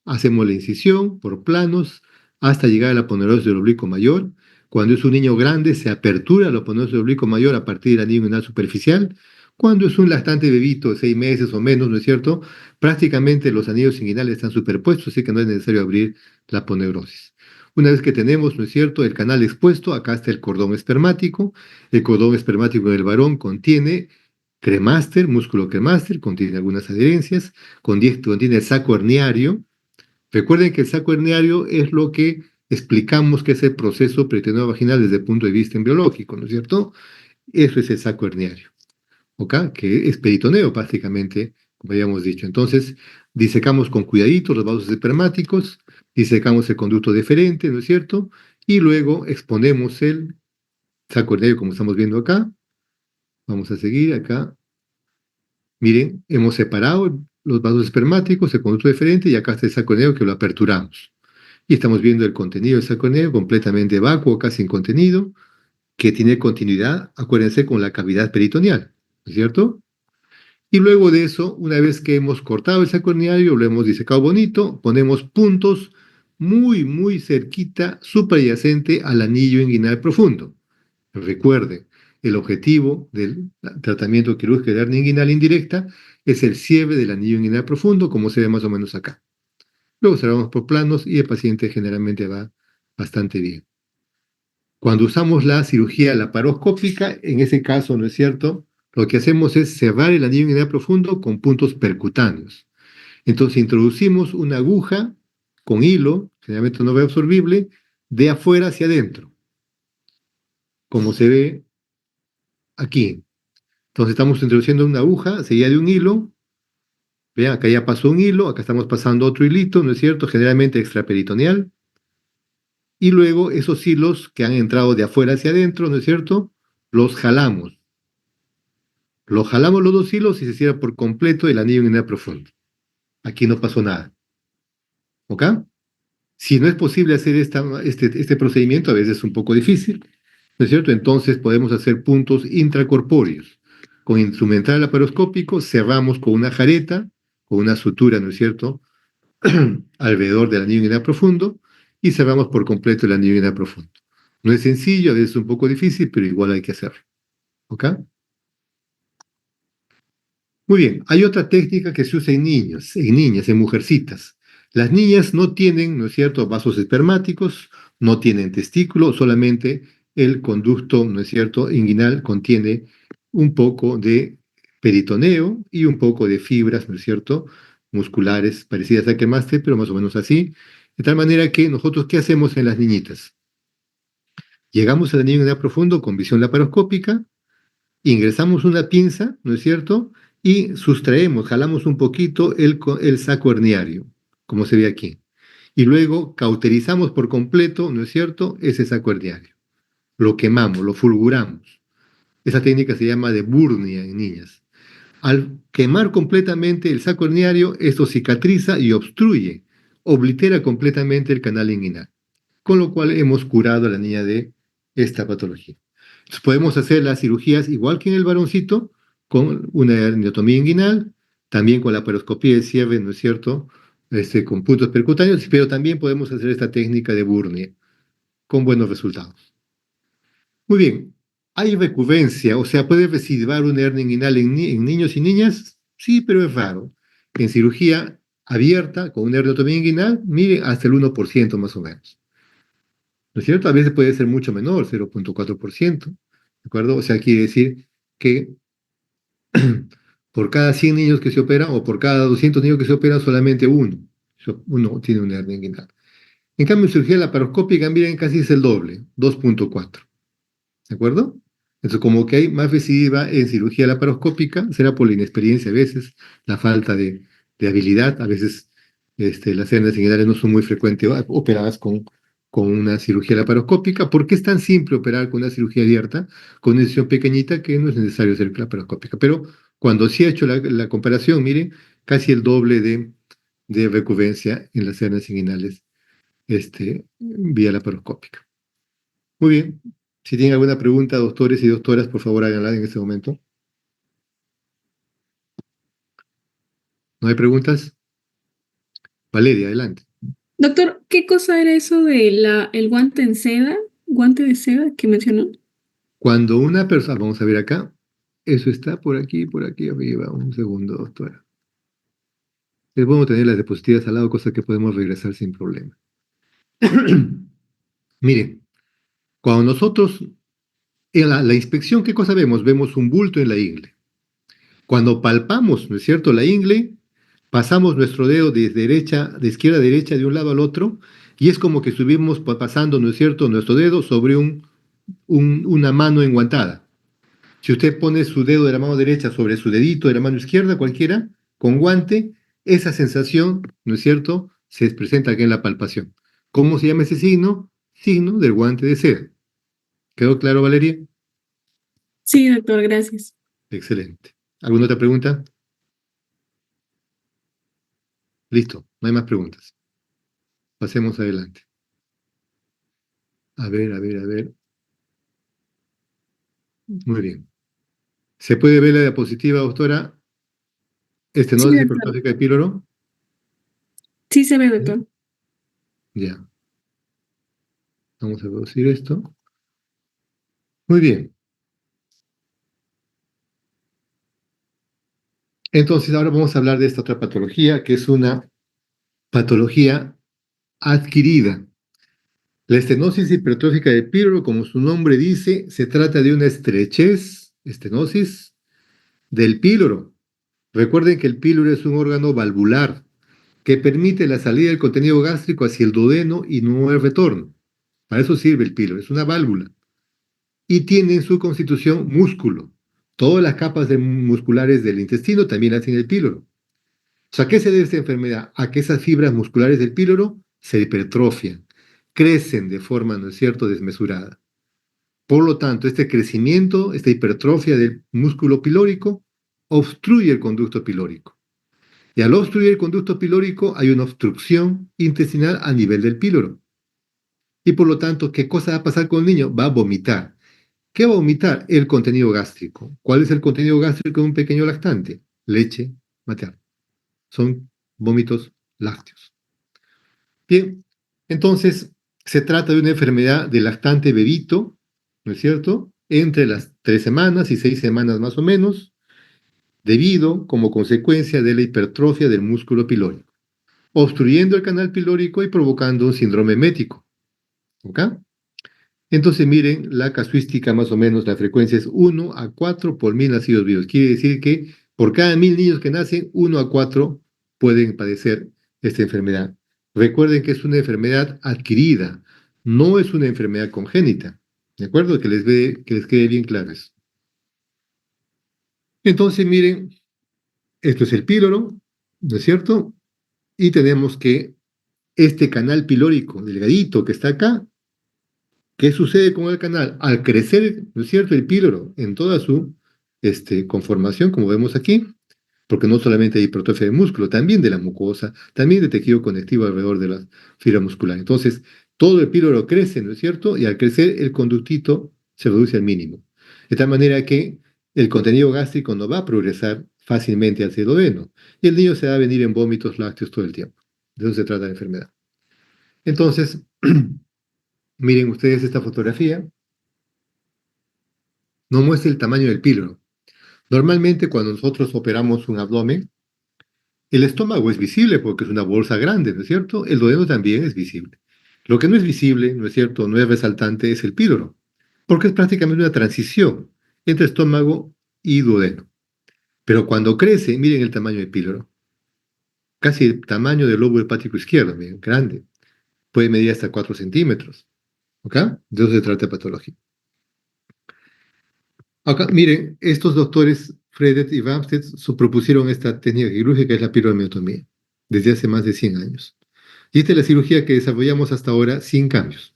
hacemos la incisión por planos hasta llegar a la aponeurose del oblicuo mayor. Cuando es un niño grande, se apertura la aponeurose del oblicuo mayor a partir del anillo inguinal superficial. Cuando es un lactante bebito de 6 meses o menos, ¿no es cierto?, prácticamente los anillos inguinales están superpuestos, así que no es necesario abrir la aponeurosis. Una vez que tenemos, ¿no es cierto?, el canal expuesto, acá está el cordón espermático. El cordón espermático del varón contiene cremaster, músculo cremaster, contiene algunas adherencias, contiene el saco herniario. Recuerden que el saco herniario es lo que explicamos que es el proceso peritoneal vaginal desde el punto de vista embriológico, ¿no es cierto? Eso es el saco herniario, ¿ok? Que es peritoneo prácticamente, como habíamos dicho. Entonces, disecamos con cuidadito los vasos espermáticos, disecamos el conducto deferente, ¿no es cierto? Y luego exponemos el saco herniario como estamos viendo acá. Vamos a seguir acá. Miren, hemos separado los vasos espermáticos, el conducto deferente, y acá está el saco herniario que lo aperturamos. Y estamos viendo el contenido del saco herniario completamente vacuo, casi sin contenido, que tiene continuidad, acuérdense, con la cavidad peritoneal, ¿no es cierto? Y luego de eso, una vez que hemos cortado el saco herniario, lo hemos disecado bonito, ponemos puntos muy, muy cerquita, supradyacente al anillo inguinal profundo. Recuerde, el objetivo del tratamiento quirúrgico de hernia inguinal indirecta es el cierre del anillo inguinal profundo, como se ve más o menos acá. Luego cerramos por planos y el paciente generalmente va bastante bien. Cuando usamos la cirugía laparoscópica, en ese caso, ¿no es cierto?, lo que hacemos es cerrar el anillo inguinal profundo con puntos percutáneos. Entonces introducimos una aguja con hilo, generalmente no reabsorbible, de afuera hacia adentro, como se ve aquí. Entonces estamos introduciendo una aguja seguida de un hilo. Vean, acá ya pasó un hilo, acá estamos pasando otro hilito, ¿no es cierto?, generalmente extraperitoneal. Y luego esos hilos que han entrado de afuera hacia adentro, ¿no es cierto?, los jalamos. Lo jalamos los dos hilos y se cierra por completo el anillo inguinal profundo. Aquí no pasó nada. ¿Ok? Si no es posible hacer este procedimiento, a veces es un poco difícil, ¿no es cierto? Entonces podemos hacer puntos intracorpóreos. Con instrumental laparoscópico cerramos con una jareta, con una sutura, ¿no es cierto?, alrededor del anillo inguinal profundo y cerramos por completo el anillo inguinal profundo. No es sencillo, a veces es un poco difícil, pero igual hay que hacerlo. ¿Ok? Muy bien, hay otra técnica que se usa en niños, en niñas, en mujercitas. Las niñas no tienen, ¿no es cierto?, vasos espermáticos, no tienen testículos, solamente el conducto, ¿no es cierto?, inguinal contiene un poco de peritoneo y un poco de fibras, ¿no es cierto?, musculares parecidas a quemaste, pero más o menos así. De tal manera que nosotros, ¿qué hacemos en las niñitas? Llegamos al anillo inguinal profundo con visión laparoscópica, ingresamos una pinza, ¿no es cierto? Y sustraemos, jalamos un poquito el saco herniario, como se ve aquí. Y luego cauterizamos por completo, ¿no es cierto?, ese saco herniario. Lo quemamos, lo fulguramos. Esa técnica se llama de burnia en niñas. Al quemar completamente el saco herniario, esto cicatriza y obstruye, oblitera completamente el canal inguinal, con lo cual hemos curado a la niña de esta patología. Entonces, podemos hacer las cirugías igual que en el varoncito, con una herniatomía inguinal, también con la paroscopía de cierre, ¿no es cierto?, con puntos percutáneos, pero también podemos hacer esta técnica de burnia con buenos resultados. Muy bien, ¿hay recurrencia? O sea, ¿puede recidivar una hernia inguinal en niños y niñas? Sí, pero es raro. En cirugía abierta, con una herniatomía inguinal, mire, hasta el 1% más o menos. ¿No es cierto? A veces puede ser mucho menor, 0,4%. ¿De acuerdo? O sea, quiere decir que por cada 100 niños que se operan o por cada 200 niños que se operan, solamente uno tiene una hernia inguinal. En cambio, en cirugía laparoscópica, miren, casi es el doble, 2,4. ¿De acuerdo? Entonces, como que hay más recidiva en cirugía laparoscópica, será por la inexperiencia a veces, la falta de habilidad, a veces las hernias inguinales no son muy frecuentes operadas con una cirugía laparoscópica. ¿Por qué es tan simple operar con una cirugía abierta, con una incisión pequeñita, que no es necesario hacer laparoscópica? Pero cuando sí ha hecho la comparación, miren, casi el doble de recurrencia en las hernias inguinales vía laparoscópica. Muy bien. Si tienen alguna pregunta, doctores y doctoras, por favor háganla en este momento. ¿No hay preguntas? Valeria, adelante. Doctor, ¿qué cosa era eso de el guante en seda? ¿Guante de seda que mencionó? Cuando una persona, vamos a ver acá, eso está por aquí arriba. Un segundo, doctora. Es bueno tener las diapositivas al lado, cosa que podemos regresar sin problema. Miren, cuando nosotros, en la inspección, ¿qué cosa vemos? Vemos un bulto en la ingle. Cuando palpamos, ¿no es cierto?, la ingle, pasamos nuestro dedo de izquierda a derecha, de un lado al otro, y es como que estuvimos pasando, ¿no es cierto?, nuestro dedo sobre una mano enguantada. Si usted pone su dedo de la mano derecha sobre su dedito de la mano izquierda, cualquiera, con guante, esa sensación, ¿no es cierto?, se presenta aquí en la palpación. ¿Cómo se llama ese signo? Signo del guante de seda. ¿Quedó claro, Valeria? Sí, doctor, gracias. Excelente. ¿Alguna otra pregunta? Listo, no hay más preguntas. Pasemos adelante. A ver, a ver, a ver. Muy bien. ¿Se puede ver la diapositiva, doctora? Sí, Estenosis doctor. hipertrófica de píloro. Sí se ve, ¿Sí? doctor. Ya. Vamos a producir esto. Muy bien. Entonces, ahora vamos a hablar de esta otra patología, que es una patología adquirida. La estenosis hipertrófica de píloro, como su nombre dice, se trata de una estenosis del píloro. Recuerden que el píloro es un órgano valvular que permite la salida del contenido gástrico hacia el duodeno y no el retorno. Para eso sirve el píloro, es una válvula. Y tiene en su constitución músculo. Todas las capas musculares del intestino también las tiene el píloro. O sea, ¿a qué se debe esta enfermedad? A que esas fibras musculares del píloro se hipertrofian, crecen de forma, ¿no es cierto?, desmesurada. Por lo tanto, este crecimiento, esta hipertrofia del músculo pilórico, obstruye el conducto pilórico. Y al obstruir el conducto pilórico hay una obstrucción intestinal a nivel del píloro. Y por lo tanto, ¿qué cosa va a pasar con el niño? Va a vomitar. ¿Qué va a vomitar? El contenido gástrico. ¿Cuál es el contenido gástrico de un pequeño lactante? Leche materna. Son vómitos lácteos. Bien, entonces se trata de una enfermedad del lactante bebito, ¿no es cierto? Entre las 3 semanas y 6 semanas más o menos, debido como consecuencia de la hipertrofia del músculo pilórico, obstruyendo el canal pilórico y provocando un síndrome emético. ¿Ok? Entonces miren, la casuística más o menos, la frecuencia es 1 a 4 por 1000 nacidos vivos. Quiere decir que por cada 1000 niños que nacen, 1 a 4 pueden padecer esta enfermedad. Recuerden que es una enfermedad adquirida, no es una enfermedad congénita. ¿De acuerdo? Que les quede bien claro eso. Entonces miren, esto es el píloro, ¿no es cierto? Y tenemos que este canal pilórico delgadito que está acá, ¿qué sucede con el canal? Al crecer, ¿no es cierto?, el píloro en toda su conformación, como vemos aquí, porque no solamente hay hipertrofia de músculo, también de la mucosa, también de tejido conectivo alrededor de la fibra muscular. Entonces, todo el píloro crece, ¿no es cierto? Y al crecer, el conductito se reduce al mínimo. De tal manera que el contenido gástrico no va a progresar fácilmente al duodeno, y el niño se va a venir en vómitos lácteos todo el tiempo. De eso se trata la enfermedad. Entonces, miren ustedes esta fotografía, no muestra el tamaño del píloro. Normalmente cuando nosotros operamos un abdomen, el estómago es visible porque es una bolsa grande, ¿no es cierto? El duodeno también es visible. Lo que no es visible, ¿no es cierto?, no es resaltante, es el píloro, porque es prácticamente una transición entre estómago y duodeno. Pero cuando crece, miren el tamaño del píloro, casi el tamaño del lobo hepático izquierdo, miren, grande. Puede medir hasta 4 centímetros. ¿Ok? De eso se trata de patología. Acá, miren, estos doctores, Fredet y Bamstead, propusieron esta técnica quirúrgica, que es la pirotomía, desde hace más de 100 años. Y esta es la cirugía que desarrollamos hasta ahora sin cambios.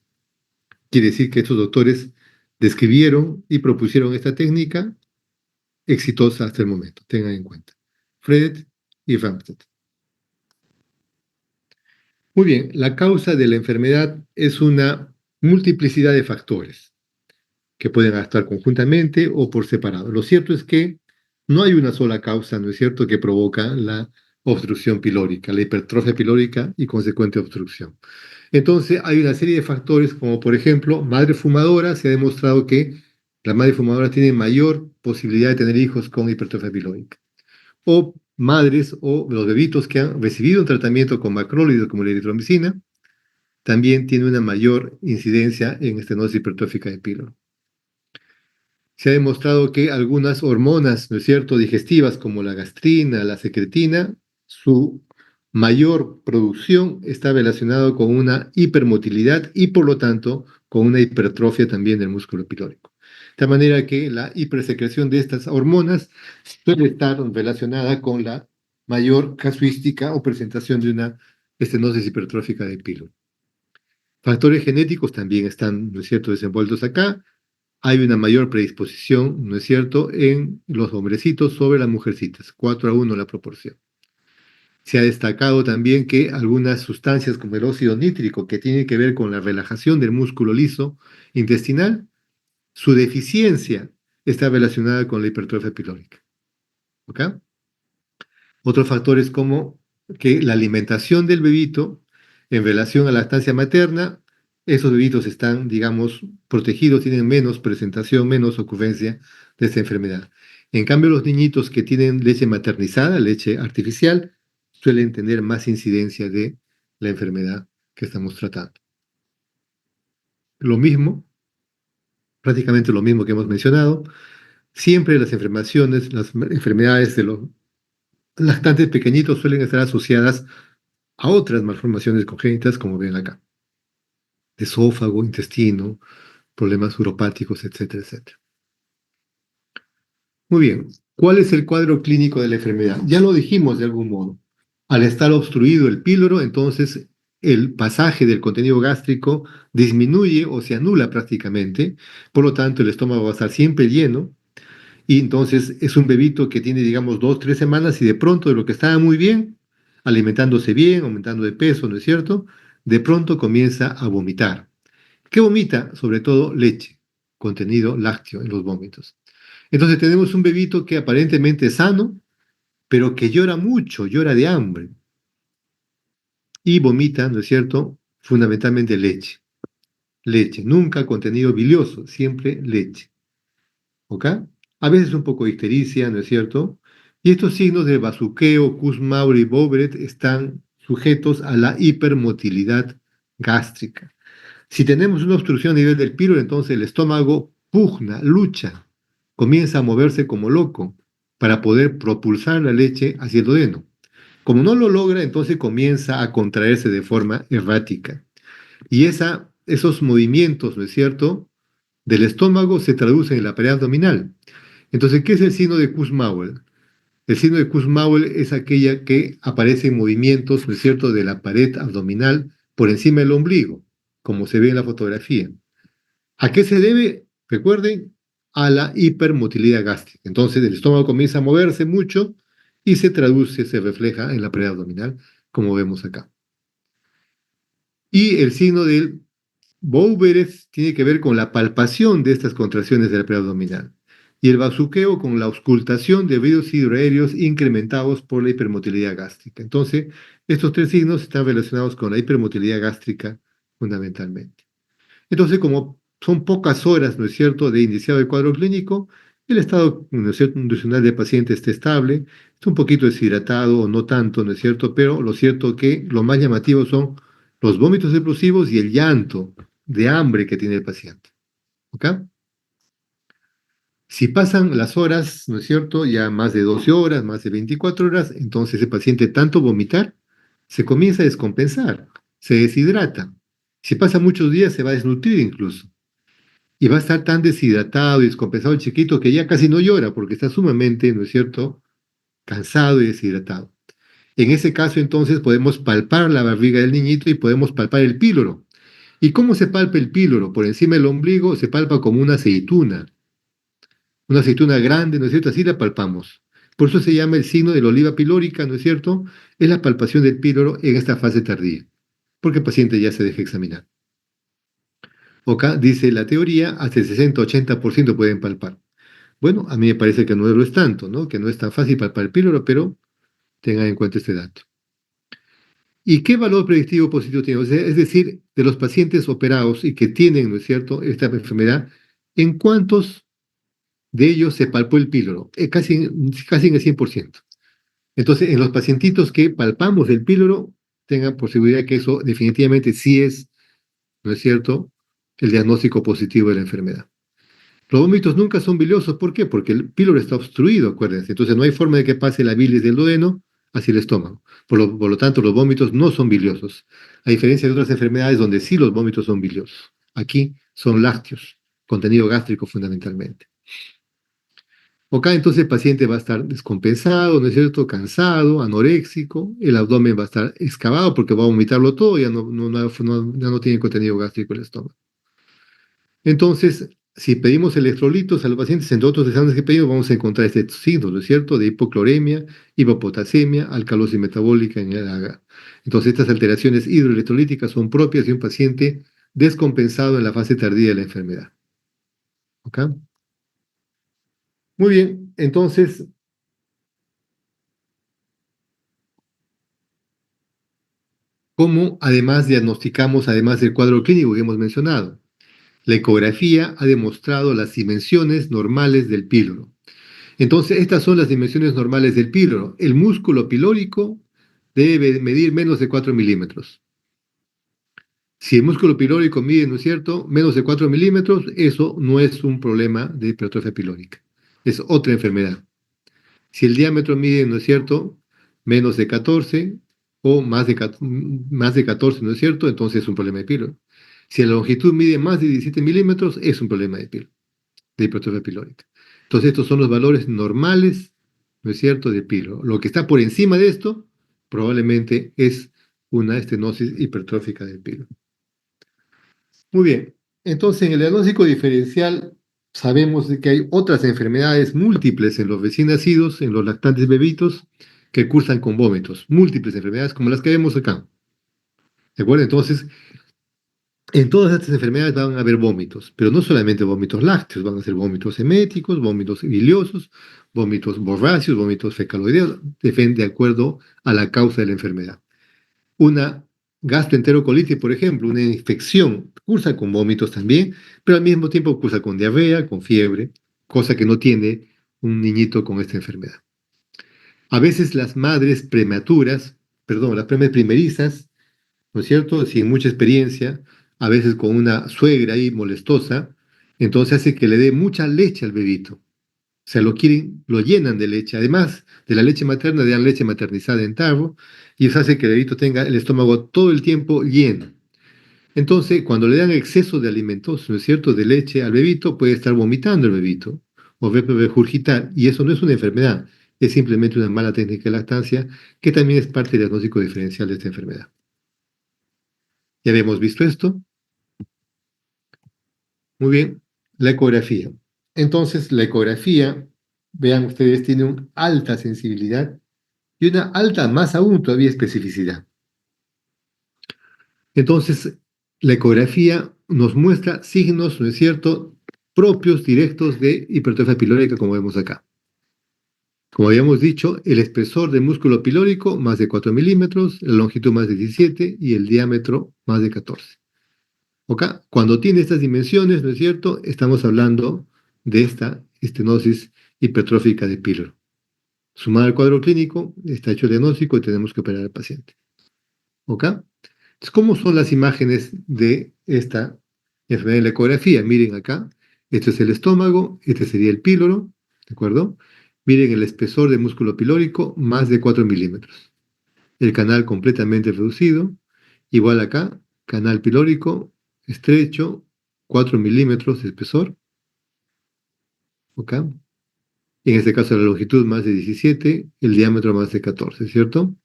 Quiere decir que estos doctores describieron y propusieron esta técnica exitosa hasta el momento, tengan en cuenta. Fredet y Bamstead. Muy bien, la causa de la enfermedad es una multiplicidad de factores que pueden actuar conjuntamente o por separado. Lo cierto es que no hay una sola causa, ¿no es cierto?, que provoca la obstrucción pilórica, la hipertrofia pilórica y consecuente obstrucción. Entonces, hay una serie de factores, como por ejemplo, madre fumadora. Se ha demostrado que la madre fumadora tiene mayor posibilidad de tener hijos con hipertrofia pilórica. O madres o los bebitos que han recibido un tratamiento con macrólidos como la eritromicina, también tiene una mayor incidencia en estenosis hipertrófica de píloro. Se ha demostrado que algunas hormonas, ¿no es cierto?, digestivas como la gastrina, la secretina, su mayor producción está relacionado con una hipermotilidad y por lo tanto con una hipertrofia también del músculo pilórico. De tal manera que la hipersecreción de estas hormonas suele estar relacionada con la mayor casuística o presentación de una estenosis hipertrófica del píloro. Factores genéticos también están, ¿no es cierto?, desenvueltos acá. Hay una mayor predisposición, ¿no es cierto?, en los hombrecitos sobre las mujercitas, 4-1 la proporción. Se ha destacado también que algunas sustancias como el óxido nítrico, que tiene que ver con la relajación del músculo liso intestinal, su deficiencia está relacionada con la hipertrofia pilórica. ¿Ok? Otros factores como que la alimentación del bebito en relación a la lactancia materna, esos bebitos están, digamos, protegidos, tienen menos presentación, menos ocurrencia de esta enfermedad. En cambio, los niñitos que tienen leche maternizada, leche artificial, suelen tener más incidencia de la enfermedad que estamos tratando. Lo mismo, prácticamente lo mismo que hemos mencionado, siempre las enfermedades de los lactantes pequeñitos suelen estar asociadas a otras malformaciones congénitas, como ven acá, de esófago, intestino, problemas uropáticos, etcétera, etcétera. Muy bien, ¿cuál es el cuadro clínico de la enfermedad? Ya lo dijimos de algún modo. Al estar obstruido el píloro, entonces el pasaje del contenido gástrico disminuye o se anula prácticamente, por lo tanto el estómago va a estar siempre lleno y entonces es un bebito que tiene, digamos, 2, 3 semanas y de pronto de lo que estaba muy bien, alimentándose bien, aumentando de peso, ¿no es cierto? De pronto comienza a vomitar. ¿Qué vomita? Sobre todo leche, contenido lácteo en los vómitos. Entonces tenemos un bebito que aparentemente es sano, pero que llora mucho, llora de hambre y vomita, ¿no es cierto? Fundamentalmente leche. Leche, nunca contenido bilioso, siempre leche. ¿Ok? A veces un poco de ictericia, ¿no es cierto? Y estos signos de bazuqueo, Kussmaul y Boveret están sujetos a la hipermotilidad gástrica. Si tenemos una obstrucción a nivel del píloro, entonces el estómago pugna, lucha, comienza a moverse como loco para poder propulsar la leche hacia el duodeno. Como no lo logra, entonces comienza a contraerse de forma errática. Y esos movimientos, ¿no es cierto?, del estómago se traducen en la pared abdominal. Entonces, ¿qué es el signo de Kussmaul? El signo de Kussmaul es aquella que aparece en movimientos, ¿no es cierto?, de la pared abdominal por encima del ombligo, como se ve en la fotografía. ¿A qué se debe? Recuerden, a la hipermotilidad gástrica. Entonces, el estómago comienza a moverse mucho y se traduce, se refleja en la pared abdominal, como vemos acá. Y el signo del Bouveres tiene que ver con la palpación de estas contracciones de la pared abdominal y el bazuqueo con la auscultación de ruidos hidroaéreos incrementados por la hipermotilidad gástrica. Entonces, estos tres signos están relacionados con la hipermotilidad gástrica fundamentalmente. Entonces, como son pocas horas, ¿no es cierto?, de iniciado el cuadro clínico, el estado, ¿no es cierto?, nutricional del paciente está estable, está un poquito deshidratado o no tanto, ¿no es cierto?, pero lo cierto que lo más llamativo son los vómitos explosivos y el llanto de hambre que tiene el paciente. ¿Ok? Si pasan las horas, ¿no es cierto?, ya más de 12 horas, más de 24 horas, entonces el paciente tanto vomitar se comienza a descompensar, se deshidrata. Si pasa muchos días se va a desnutrir incluso. Y va a estar tan deshidratado y descompensado el chiquito que ya casi no llora porque está sumamente, ¿no es cierto?, cansado y deshidratado. En ese caso entonces podemos palpar la barriga del niñito y podemos palpar el píloro. ¿Y cómo se palpa el píloro? Por encima del ombligo se palpa como una aceituna grande, ¿no es cierto? Así la palpamos. Por eso se llama el signo de la oliva pilórica, ¿no es cierto? Es la palpación del píloro en esta fase tardía, porque el paciente ya se deja examinar. Acá dice la teoría, hasta el 60-80% pueden palpar. Bueno, a mí me parece que no lo es tanto, ¿no? Que no es tan fácil palpar el píloro, pero tengan en cuenta este dato. ¿Y qué valor predictivo positivo tiene? O sea, es decir, de los pacientes operados y que tienen, ¿no es cierto?, esta enfermedad, ¿en cuántos de ellos se palpó el píloro? Casi en el 100%. Entonces, en los pacientitos que palpamos el píloro, tengan posibilidad que eso definitivamente sí es, ¿no es cierto?, el diagnóstico positivo de la enfermedad. Los vómitos nunca son biliosos, ¿por qué? Porque el píloro está obstruido, acuérdense. Entonces no hay forma de que pase la bilis del duodeno hacia el estómago. Por lo tanto, los vómitos no son biliosos. A diferencia de otras enfermedades donde sí los vómitos son biliosos. Aquí son lácteos, contenido gástrico fundamentalmente. Acá entonces el paciente va a estar descompensado, ¿no es cierto? Cansado, anoréxico, el abdomen va a estar excavado porque va a vomitarlo todo, ya no tiene contenido gástrico el estómago. Entonces, si pedimos electrolitos a los pacientes, entre otros exámenes que pedimos, vamos a encontrar este signo, ¿no es cierto?, de hipocloremia, hipopotasemia, alcalosis metabólica en el AGA. Entonces, estas alteraciones hidroelectrolíticas son propias de un paciente descompensado en la fase tardía de la enfermedad. ¿Ok? Muy bien, entonces, ¿cómo además diagnosticamos, además del cuadro clínico que hemos mencionado? La ecografía ha demostrado las dimensiones normales del píloro. Entonces, estas son las dimensiones normales del píloro. El músculo pilórico debe medir menos de 4 milímetros. Si el músculo pilórico mide, ¿no es cierto?, menos de 4 milímetros, eso no es un problema de hipertrofia pilórica. Es otra enfermedad. Si el diámetro mide, ¿no es cierto?, menos de 14 o más de 14, ¿no es cierto?, entonces es un problema de píloro. Si la longitud mide más de 17 milímetros, es un problema de píloro, de hipertrofia pilórica. Entonces, estos son los valores normales, ¿no es cierto?, de píloro. Lo que está por encima de esto probablemente es una estenosis hipertrófica del píloro. Muy bien, entonces en el diagnóstico diferencial sabemos de que hay otras enfermedades múltiples en los recién nacidos, en los lactantes bebitos, que cursan con vómitos, múltiples enfermedades como las que vemos acá. ¿De acuerdo? Entonces, en todas estas enfermedades van a haber vómitos, pero no solamente vómitos lácteos, van a ser vómitos eméticos, vómitos biliosos, vómitos borráceos, vómitos fecaloideos, de acuerdo a la causa de la enfermedad. Una gastroenterocolitis, por ejemplo, una infección, cursa con vómitos también, pero al mismo tiempo cursa con diarrea, con fiebre, cosa que no tiene un niñito con esta enfermedad. A veces las madres prematuras, perdón, las madres primerizas, ¿no es cierto? Sin mucha experiencia, a veces con una suegra ahí molestosa, entonces hace que le dé mucha leche al bebito. O sea, lo llenan de leche. Además de la leche materna, le dan leche maternizada en tarro, y eso hace que el bebito tenga el estómago todo el tiempo lleno. Entonces, cuando le dan exceso de alimentos, ¿no es cierto?, de leche al bebito, puede estar vomitando el bebito o regurgitar, y eso no es una enfermedad, es simplemente una mala técnica de lactancia, que también es parte del diagnóstico diferencial de esta enfermedad. Ya habíamos visto esto. Muy bien, la ecografía. Entonces, la ecografía, vean ustedes, tiene una alta sensibilidad y una alta, más aún, todavía especificidad. Entonces, la ecografía nos muestra signos, ¿no es cierto?, propios, directos de hipertrofia pilórica, como vemos acá. Como habíamos dicho, el espesor del músculo pilórico más de 4 milímetros, la longitud más de 17 y el diámetro más de 14. ¿Ok? Cuando tiene estas dimensiones, ¿no es cierto?, estamos hablando de esta estenosis hipertrófica de píloro. Sumado al cuadro clínico, está hecho el diagnóstico y tenemos que operar al paciente. ¿Ok? Entonces, ¿cómo son las imágenes de esta enfermedad en la ecografía? Miren acá, este es el estómago, este sería el píloro, ¿de acuerdo? Miren el espesor del músculo pilórico, más de 4 milímetros. El canal completamente reducido, igual acá, canal pilórico estrecho, 4 milímetros de espesor, ¿ok? En este caso la longitud más de 17, el diámetro más de 14, ¿cierto?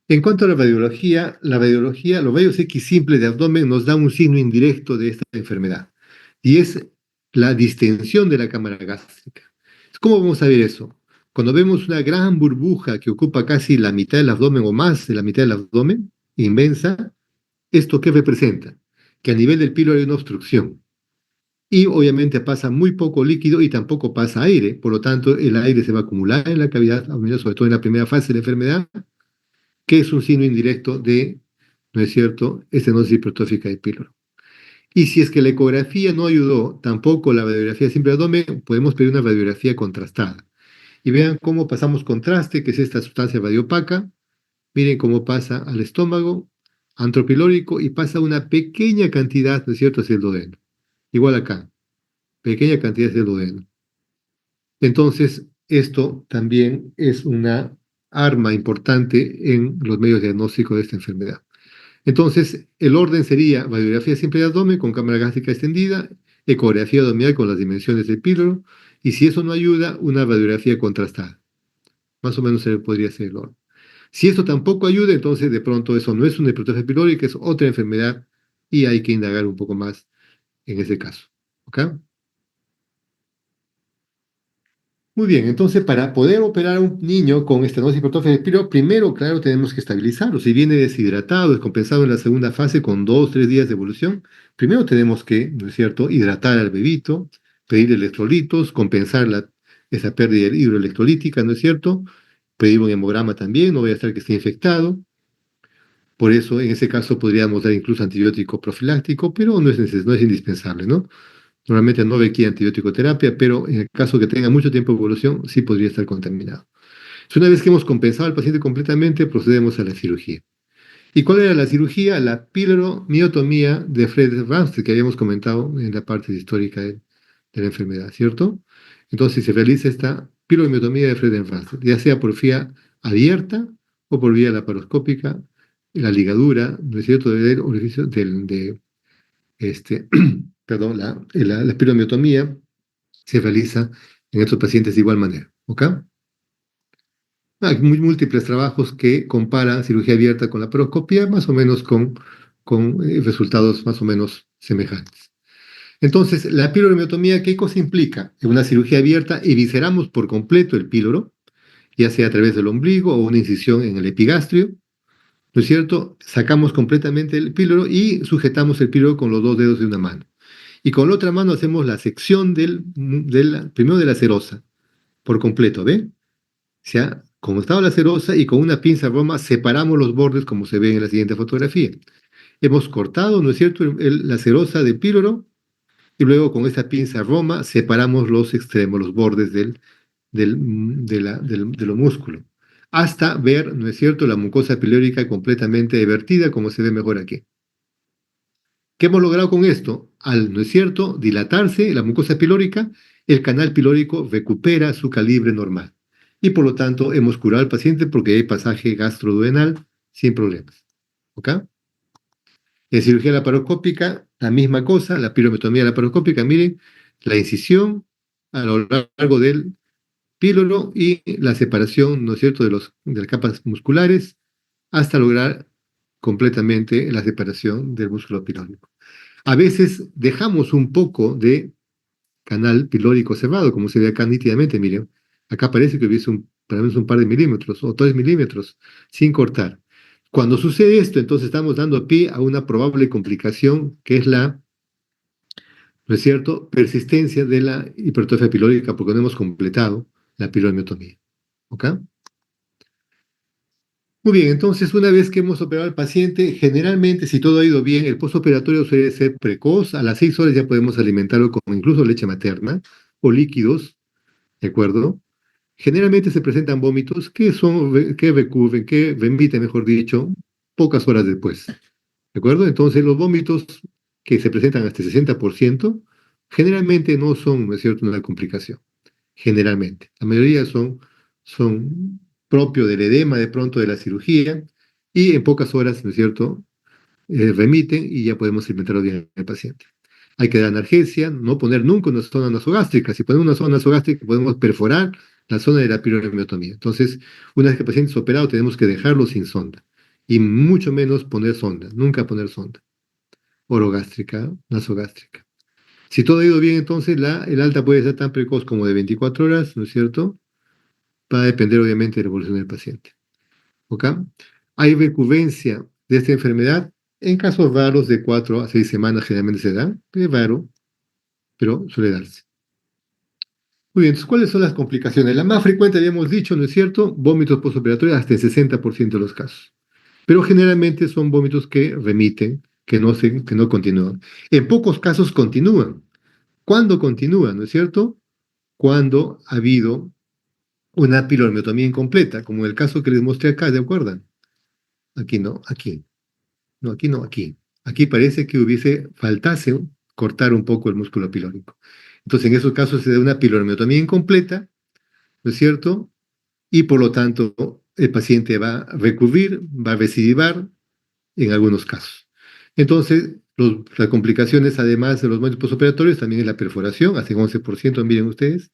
En cuanto a la radiología, los rayos X simples de abdomen nos dan un signo indirecto de esta enfermedad, y es la distensión de la cámara gástrica. ¿Cómo vamos a ver eso? Cuando vemos una gran burbuja que ocupa casi la mitad del abdomen o más de la mitad del abdomen, inmensa, ¿esto qué representa? Que a nivel del píloro hay una obstrucción. Y obviamente pasa muy poco líquido y tampoco pasa aire. Por lo tanto, el aire se va a acumular en la cavidad abdominal, sobre todo en la primera fase de la enfermedad, que es un signo indirecto de, ¿no es cierto?, estenosis hipertrófica del píloro. Y si es que la ecografía no ayudó, tampoco la radiografía simple de abdomen, podemos pedir una radiografía contrastada. Y vean cómo pasamos contraste, que es esta sustancia radiopaca. Miren cómo pasa al estómago antropilórico y pasa una pequeña cantidad, ¿no es cierto?, hacia el duodeno. Igual acá, pequeña cantidad hacia el duodeno. Entonces, esto también es una arma importante en los medios diagnósticos de esta enfermedad. Entonces, el orden sería radiografía simple de abdomen con cámara gástrica extendida, ecografía abdominal con las dimensiones del píloro, y si eso no ayuda, una radiografía contrastada. Más o menos se podría ser el orden. Si esto tampoco ayuda, entonces de pronto eso no es una hipertrofia pilórica, es otra enfermedad y hay que indagar un poco más en ese caso. ¿Ok? Muy bien, entonces para poder operar a un niño con estenosis hipertrofia del píloro, primero, claro, tenemos que estabilizarlo. Si viene deshidratado, descompensado en la segunda fase con 2 o 3 días de evolución, primero tenemos que, ¿no es cierto?, hidratar al bebito, pedir electrolitos, compensar esa pérdida hidroelectrolítica, ¿no es cierto? Pedir un hemograma también, no voy a estar que esté infectado. Por eso, en ese caso, podríamos dar incluso antibiótico profiláctico, pero no es indispensable, ¿no? Normalmente no requiere antibiótico terapia, pero en el caso que tenga mucho tiempo de evolución, sí podría estar contaminado. Una vez que hemos compensado al paciente completamente, procedemos a la cirugía. ¿Y cuál era la cirugía? La piloromiotomía de Fred-Ramstedt, que habíamos comentado en la parte histórica de la enfermedad, ¿cierto? Entonces se realiza esta piloromiotomía de Fred-Ramstedt, ya sea por vía abierta o por vía laparoscópica, la ligadura, ¿no es cierto?, del orificio este, perdón, la espiromiótomía se realiza en estos pacientes de igual manera. ¿Ok? Hay múltiples trabajos que comparan cirugía abierta con la laparoscopía, más o menos con resultados más o menos semejantes. Entonces, la piloromiotomía, ¿qué cosa implica? En una cirugía abierta, evisceramos por completo el píloro, ya sea a través del ombligo o una incisión en el epigastrio, ¿no es cierto? Sacamos completamente el píloro y sujetamos el píloro con los dos dedos de una mano. Y con la otra mano hacemos la sección primero de la serosa, por completo, ¿ve? O sea, como estaba la serosa y con una pinza roma separamos los bordes como se ve en la siguiente fotografía. Hemos cortado, ¿no es cierto?, la serosa del píloro y luego con esta pinza roma separamos los extremos, los bordes de los músculos, hasta ver, ¿no es cierto?, la mucosa pilórica completamente evertida, como se ve mejor aquí. ¿Qué hemos logrado con esto? Al, ¿no es cierto?, dilatarse la mucosa pilórica, el canal pilórico recupera su calibre normal. Y por lo tanto hemos curado al paciente porque hay pasaje gastroduodenal sin problemas. ¿Ok? En cirugía laparoscópica, la misma cosa, la pilometomía laparoscópica, miren, la incisión a lo largo del píloro y la separación, ¿no es cierto?, de las capas musculares hasta lograr completamente la separación del músculo pilórico. A veces dejamos un poco de canal pilórico cerrado, como se ve acá nítidamente, miren. Acá parece que hubiese por lo menos un par de milímetros o 3 milímetros sin cortar. Cuando sucede esto, entonces estamos dando pie a una probable complicación que es ¿no es cierto?, persistencia de la hipertrofia pilórica porque no hemos completado la piloromiotomía. ¿Ok? Muy bien, entonces una vez que hemos operado al paciente, generalmente si todo ha ido bien, el postoperatorio suele ser precoz, a las 6 horas ya podemos alimentarlo con incluso leche materna o líquidos, ¿de acuerdo? Generalmente se presentan vómitos que recurren, que remiten, mejor dicho, pocas horas después, ¿de acuerdo? Entonces los vómitos que se presentan hasta el 60% generalmente no son, ¿no es cierto?, una complicación, generalmente. La mayoría son propio del edema de pronto de la cirugía y en pocas horas, ¿no es cierto?, remiten y ya podemos implementarlo bien al paciente. Hay que dar analgesia, no poner nunca una zona nasogástrica. Si ponemos una zona nasogástrica podemos perforar la zona de la pironemiotomía. Entonces, una vez que el paciente es operado, tenemos que dejarlo sin sonda y mucho menos poner sonda, nunca poner sonda orogástrica, nasogástrica. Si todo ha ido bien, entonces el alta puede ser tan precoz como de 24 horas, ¿no es cierto? Va a depender obviamente de la evolución del paciente. ¿Ok? Hay recurrencia de esta enfermedad en casos raros de 4 a 6 semanas generalmente se da, es raro, pero suele darse. Muy bien, entonces, ¿cuáles son las complicaciones? La más frecuente, habíamos dicho, ¿no es cierto? Vómitos postoperatorios hasta el 60% de los casos. Pero generalmente son vómitos que remiten, que no continúan. En pocos casos continúan. ¿Cuándo continúan, no es cierto? Cuando ha habido una piloromiotomía incompleta, como el caso que les mostré acá, ¿de acuerdo? Aquí no, aquí. No, aquí no, aquí. Aquí parece que faltase cortar un poco el músculo pilórico. Entonces, en esos casos se da una piloromiotomía incompleta, ¿no es cierto? Y por lo tanto, el paciente va a recurrir, va a recidivar en algunos casos. Entonces, las complicaciones, además de los momentos postoperatorios, también es la perforación, hasta el 11%, miren ustedes.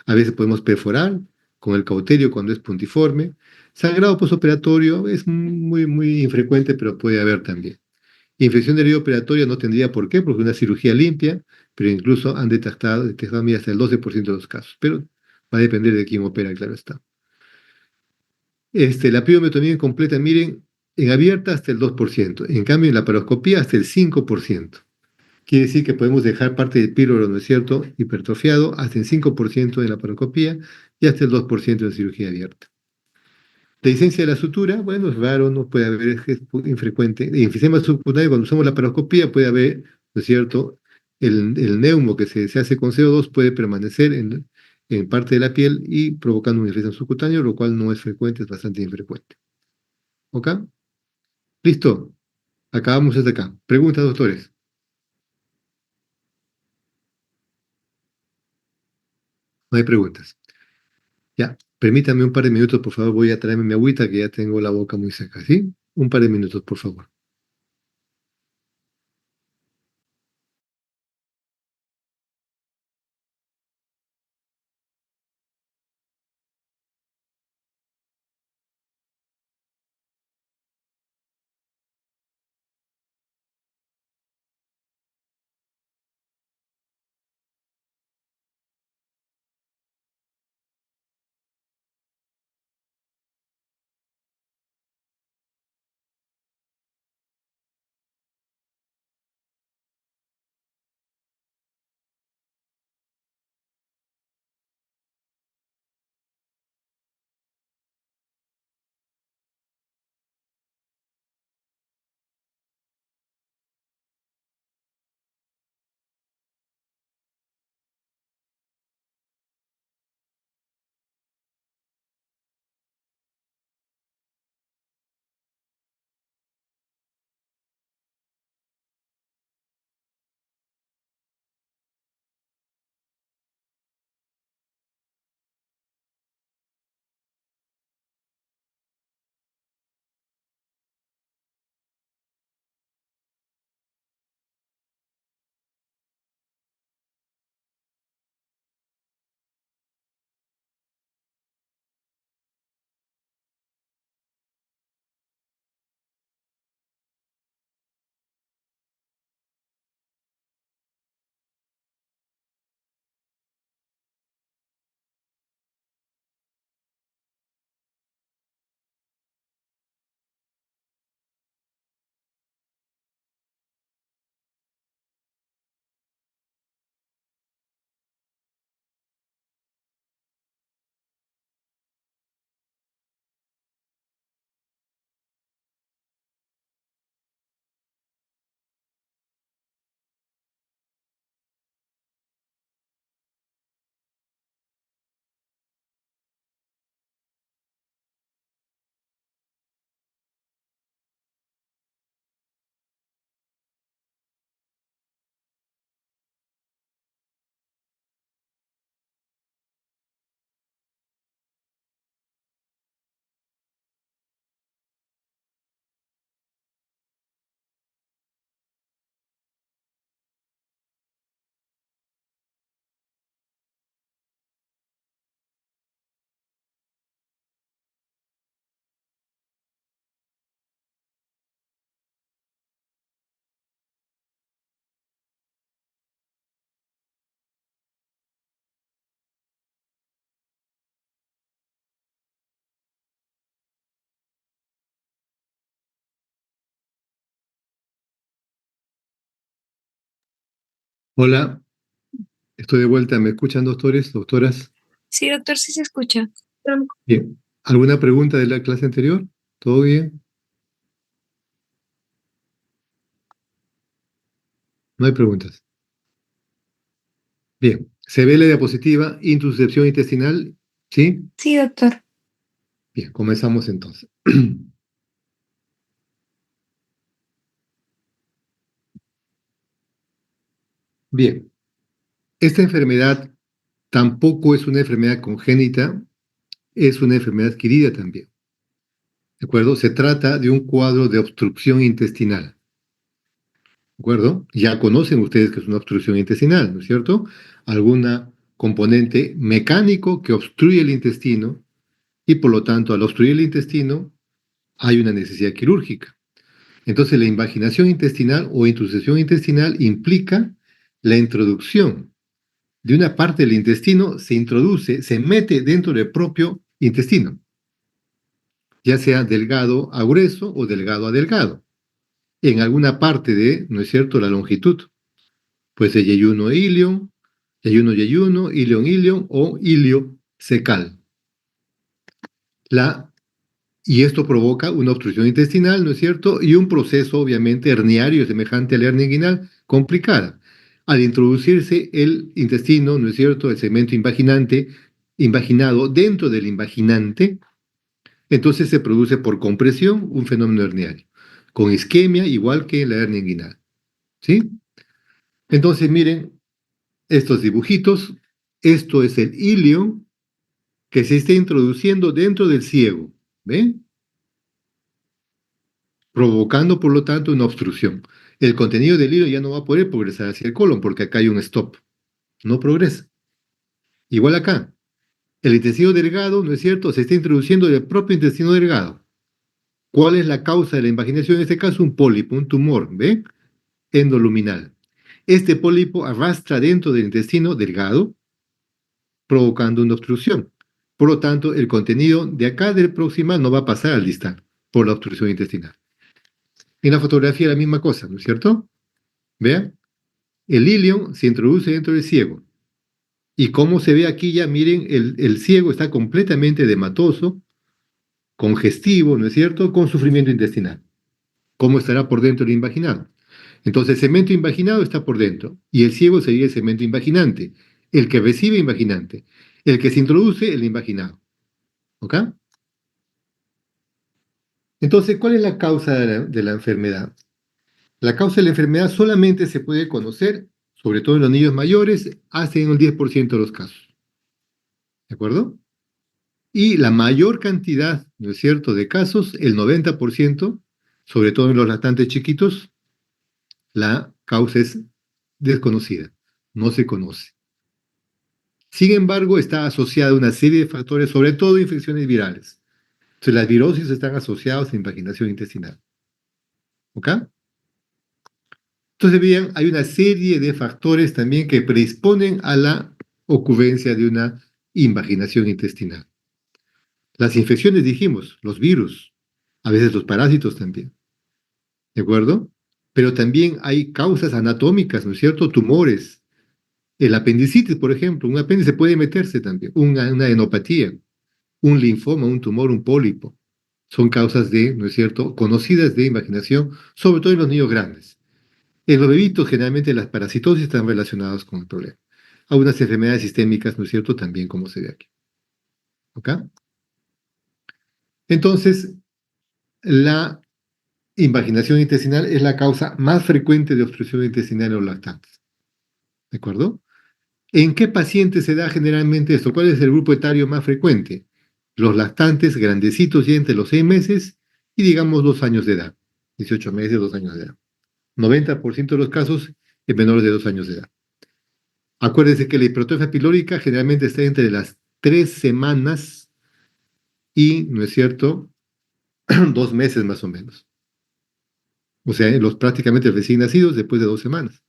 A veces podemos perforar con el cauterio cuando es puntiforme. Sangrado postoperatorio es muy, muy infrecuente, pero puede haber también. Infección de herida operatoria no tendría por qué, porque es una cirugía limpia, pero incluso han detectado mira, hasta el 12% de los casos. Pero va a depender de quién opera, claro está. La pirometomía incompleta, miren, en abierta hasta el 2%, en cambio en la paroscopía hasta el 5%. Quiere decir que podemos dejar parte del píloro, ¿no es cierto?, hipertrofiado hasta el 5% en la paroscopía y hasta el 2% en cirugía abierta. La licencia de la sutura, bueno, es raro, no puede haber, es infrecuente. En enfisema subcutáneo, cuando usamos la paroscopía, puede haber, ¿no es cierto?, el neumo que se hace con CO2 puede permanecer en parte de la piel y provocando un enfisema subcutáneo, lo cual no es frecuente, es bastante infrecuente. ¿Ok? Listo. Acabamos desde acá. Preguntas, doctores. No hay preguntas. Ya, permítame un par de minutos, por favor. Voy a traerme mi agüita que ya tengo la boca muy seca, ¿sí? Un par de minutos, por favor. Hola, estoy de vuelta. ¿Me escuchan, doctores, doctoras? Sí, doctor, sí se escucha. Bien. ¿Alguna pregunta de la clase anterior? ¿Todo bien? No hay preguntas. Bien. ¿Se ve la diapositiva intussuscepción intestinal? ¿Sí? Sí, doctor. Bien, comenzamos entonces. Bien. Esta enfermedad tampoco es una enfermedad congénita, es una enfermedad adquirida también. ¿De acuerdo? Se trata de un cuadro de obstrucción intestinal. ¿De acuerdo? Ya conocen ustedes que es una obstrucción intestinal, ¿no es cierto? Alguna componente mecánico que obstruye el intestino y por lo tanto al obstruir el intestino hay una necesidad quirúrgica. Entonces la invaginación intestinal o intussuscepción intestinal implica la introducción de una parte del intestino, se introduce, se mete dentro del propio intestino, ya sea delgado a grueso o delgado a delgado, en alguna parte de, ¿no es cierto?, la longitud. Pues de yeyuno a ilion, yeyuno, ilion o ilio secal. Y esto provoca una obstrucción intestinal, ¿no es cierto? Y un proceso, obviamente, herniario semejante a la hernia inguinal, complicada. Al introducirse el intestino, ¿no es cierto?, el segmento invaginado dentro del invaginante, entonces se produce por compresión un fenómeno herniario, con isquemia igual que la hernia inguinal. ¿Sí? Entonces, miren, estos dibujitos, esto es el ilio que se está introduciendo dentro del ciego, ¿ven? Provocando por lo tanto una obstrucción. El contenido del hilo ya no va a poder progresar hacia el colon porque acá hay un stop, no progresa. Igual acá, el intestino delgado, ¿no es cierto?, se está introduciendo del propio intestino delgado. ¿Cuál es la causa de la invaginación? En este caso, un pólipo, un tumor, ¿ve? Endoluminal. Este pólipo arrastra dentro del intestino delgado, provocando una obstrucción. Por lo tanto, el contenido de acá del proximal no va a pasar al distal por la obstrucción intestinal. En la fotografía la misma cosa, ¿no es cierto? Vean, el ilion se introduce dentro del ciego. Y como se ve aquí ya, miren, el ciego está completamente edematoso, congestivo, ¿no es cierto?, con sufrimiento intestinal. ¿Cómo estará por dentro el invaginado? Entonces, el segmento invaginado está por dentro y el ciego sería el segmento invaginante, el que recibe invaginante, el que se introduce el invaginado. ¿Ok? Entonces, ¿cuál es la causa de la enfermedad? La causa de la enfermedad solamente se puede conocer, sobre todo en los niños mayores, hasta en un 10% de los casos. ¿De acuerdo? Y la mayor cantidad, ¿no es cierto?, de casos, el 90%, sobre todo en los lactantes chiquitos, la causa es desconocida, no se conoce. Sin embargo, está asociada a una serie de factores, sobre todo infecciones virales. Entonces, las virosis están asociadas a invaginación intestinal. ¿Ok? Entonces, bien, hay una serie de factores también que predisponen a la ocurrencia de una invaginación intestinal. Las infecciones, dijimos, los virus, a veces los parásitos también, ¿de acuerdo? Pero también hay causas anatómicas, ¿no es cierto? Tumores. El apendicitis, por ejemplo, un apéndice puede meterse también, una adenopatía, un linfoma, un tumor, un pólipo. Son causas de, ¿no es cierto?, conocidas de invaginación, sobre todo en los niños grandes. En los bebitos, generalmente las parasitosis están relacionadas con el problema. Algunas enfermedades sistémicas, ¿no es cierto?, también como se ve aquí. ¿Ok? Entonces, la invaginación intestinal es la causa más frecuente de obstrucción intestinal en los lactantes. ¿De acuerdo? ¿En qué pacientes se da generalmente esto? ¿Cuál es el grupo etario más frecuente? Los lactantes grandecitos ya entre los 6 meses y digamos 2 años de edad. 18 meses, 2 años de edad. 90% de los casos en menores de 2 años de edad. Acuérdense que la hipertrofia pilórica generalmente está entre las 3 semanas y, ¿no es cierto?, 2 meses más o menos. O sea, los prácticamente recién nacidos después de 2 semanas.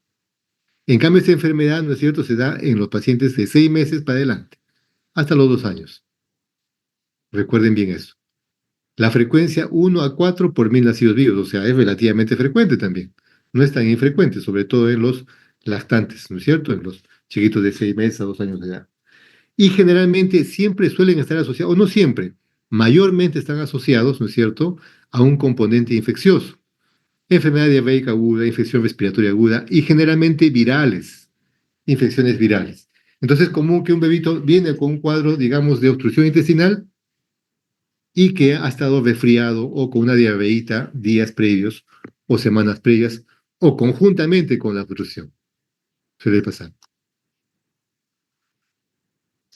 En cambio, esta enfermedad, ¿no es cierto?, se da en los pacientes de 6 meses para adelante, hasta los 2 años. Recuerden bien eso. La frecuencia 1 a 4 por 1000 nacidos vivos, o sea, es relativamente frecuente también. No es tan infrecuente, sobre todo en los lactantes, ¿no es cierto? En los chiquitos de 6 meses a 2 años de edad. Y generalmente siempre suelen estar asociados, o no siempre, mayormente están asociados, ¿no es cierto?, a un componente infeccioso. Enfermedad diabética aguda, infección respiratoria aguda y generalmente virales, infecciones virales. Entonces es común que un bebito viene con un cuadro, digamos, de obstrucción intestinal y que ha estado resfriado o con una diarreíta días previos o semanas previas o conjuntamente con la obstrucción. Suele pasar.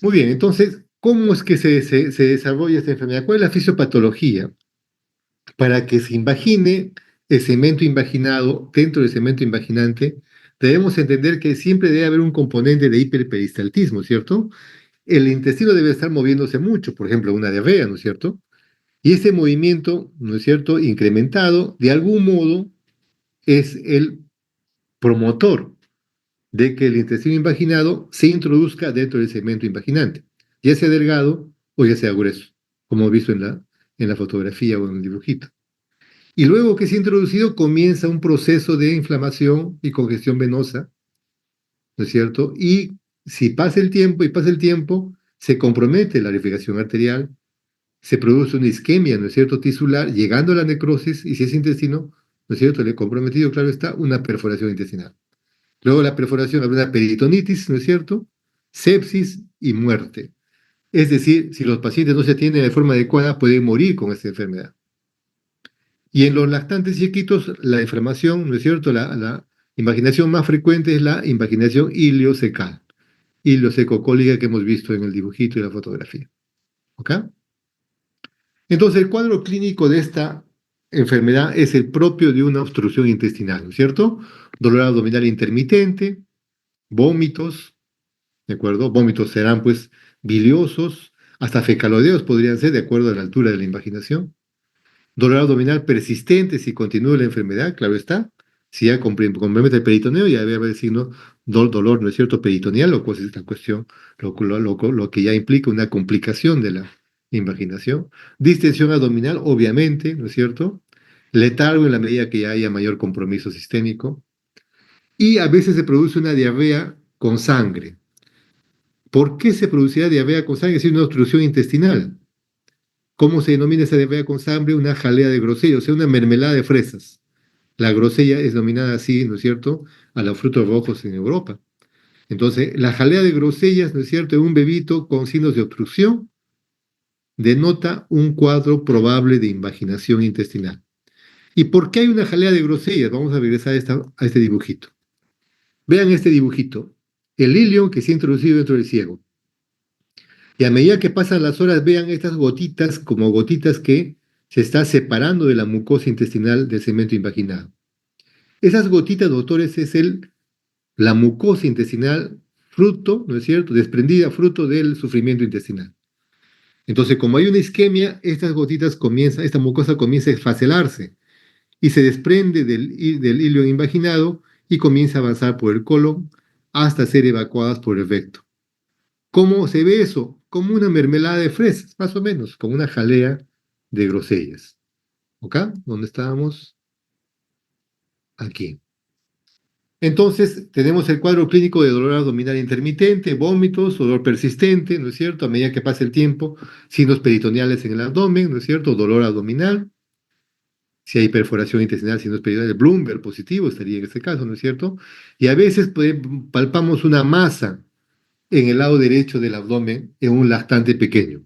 Muy bien, entonces, ¿cómo es que se desarrolla esta enfermedad? ¿Cuál es la fisiopatología? Para que se imagine el cemento invaginado dentro del cemento invaginante, debemos entender que siempre debe haber un componente de hiperperistaltismo, ¿cierto? El intestino debe estar moviéndose mucho, por ejemplo, una diarrea, ¿no es cierto? Y ese movimiento, ¿no es cierto?, incrementado, de algún modo es el promotor de que el intestino invaginado se introduzca dentro del segmento invaginante, ya sea delgado o ya sea grueso, como visto en la fotografía o en el dibujito. Y luego que se ha introducido, comienza un proceso de inflamación y congestión venosa, ¿no es cierto? Y si pasa el tiempo y pasa el tiempo, se compromete la irrigación arterial, se produce una isquemia, ¿no es cierto?, tisular, llegando a la necrosis, y si es intestino, ¿no es cierto?, le he comprometido, claro está, una perforación intestinal. Luego la perforación habrá una peritonitis, ¿no es cierto?, sepsis y muerte. Es decir, si los pacientes no se atienden de forma adecuada, pueden morir con esta enfermedad. Y en los lactantes chiquitos, la inflamación, ¿no es cierto?, la invaginación más frecuente es la invaginación iliocecal, iliocecocólica que hemos visto en el dibujito y la fotografía. ¿Ok? Entonces, el cuadro clínico de esta enfermedad es el propio de una obstrucción intestinal, ¿no es cierto? Dolor abdominal intermitente, vómitos, ¿de acuerdo? Vómitos serán pues biliosos, hasta fecalodeos podrían ser de acuerdo a la altura de la invaginación. Dolor abdominal persistente si continúa la enfermedad, claro está. Si ya compromete el peritoneo, ya debe haber signo dolor, ¿no es cierto?, peritoneal, lo cual es esta cuestión, lo que ya implica una complicación de la invaginación. Distensión abdominal, obviamente, ¿no es cierto? Letargo en la medida que ya haya mayor compromiso sistémico. Y a veces se produce una diarrea con sangre. ¿Por qué se producirá diarrea con sangre si es una obstrucción intestinal? ¿Cómo se denomina esa diarrea con sangre? Una jalea de grosella, o sea, una mermelada de fresas. La grosella es denominada así, ¿no es cierto?, a los frutos rojos en Europa. Entonces, la jalea de grosellas, ¿no es cierto?, en un bebito con signos de obstrucción, denota un cuadro probable de invaginación intestinal. ¿Y por qué hay una jalea de grosellas? Vamos a regresar a este dibujito. Vean este dibujito. El hilio que se ha introducido dentro del ciego. Y a medida que pasan las horas, vean estas gotitas como gotitas que se está separando de la mucosa intestinal del cemento invaginado. Esas gotitas, doctores, es la mucosa intestinal fruto, ¿no es cierto?, desprendida fruto del sufrimiento intestinal. Entonces, como hay una isquemia, esta mucosa comienza a esfacelarse y se desprende del hilo invaginado y comienza a avanzar por el colon hasta ser evacuadas por el recto. ¿Cómo se ve eso? Como una mermelada de fresas, más o menos, como una jalea de grosellas. ¿Ok? ¿Dónde estábamos? Aquí. Entonces, tenemos el cuadro clínico de dolor abdominal intermitente, vómitos, dolor persistente, ¿no es cierto? A medida que pasa el tiempo, signos peritoneales en el abdomen, ¿no es cierto? Dolor abdominal. Si hay perforación intestinal, signos peritoneales, Bloomberg positivo estaría en este caso, ¿no es cierto? Y a veces palpamos una masa en el lado derecho del abdomen en un lactante pequeño.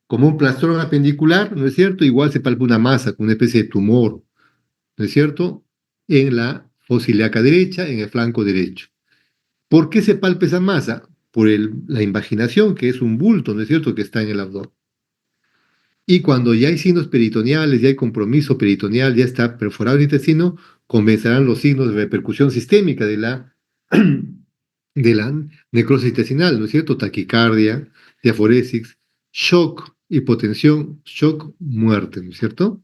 Como un plastrón apendicular, ¿no es cierto? Igual se palpa una masa, con una especie de tumor, ¿no es cierto?, en la fosa ilíaca derecha, en el flanco derecho. ¿Por qué se palpa esa masa? Por la invaginación, que es un bulto, ¿no es cierto?, que está en el abdomen. Y cuando ya hay signos peritoneales, ya hay compromiso peritoneal, ya está perforado el intestino, comenzarán los signos de repercusión sistémica de la necrosis intestinal, ¿no es cierto? Taquicardia, diaforesis, shock, hipotensión, shock, muerte, ¿no es cierto?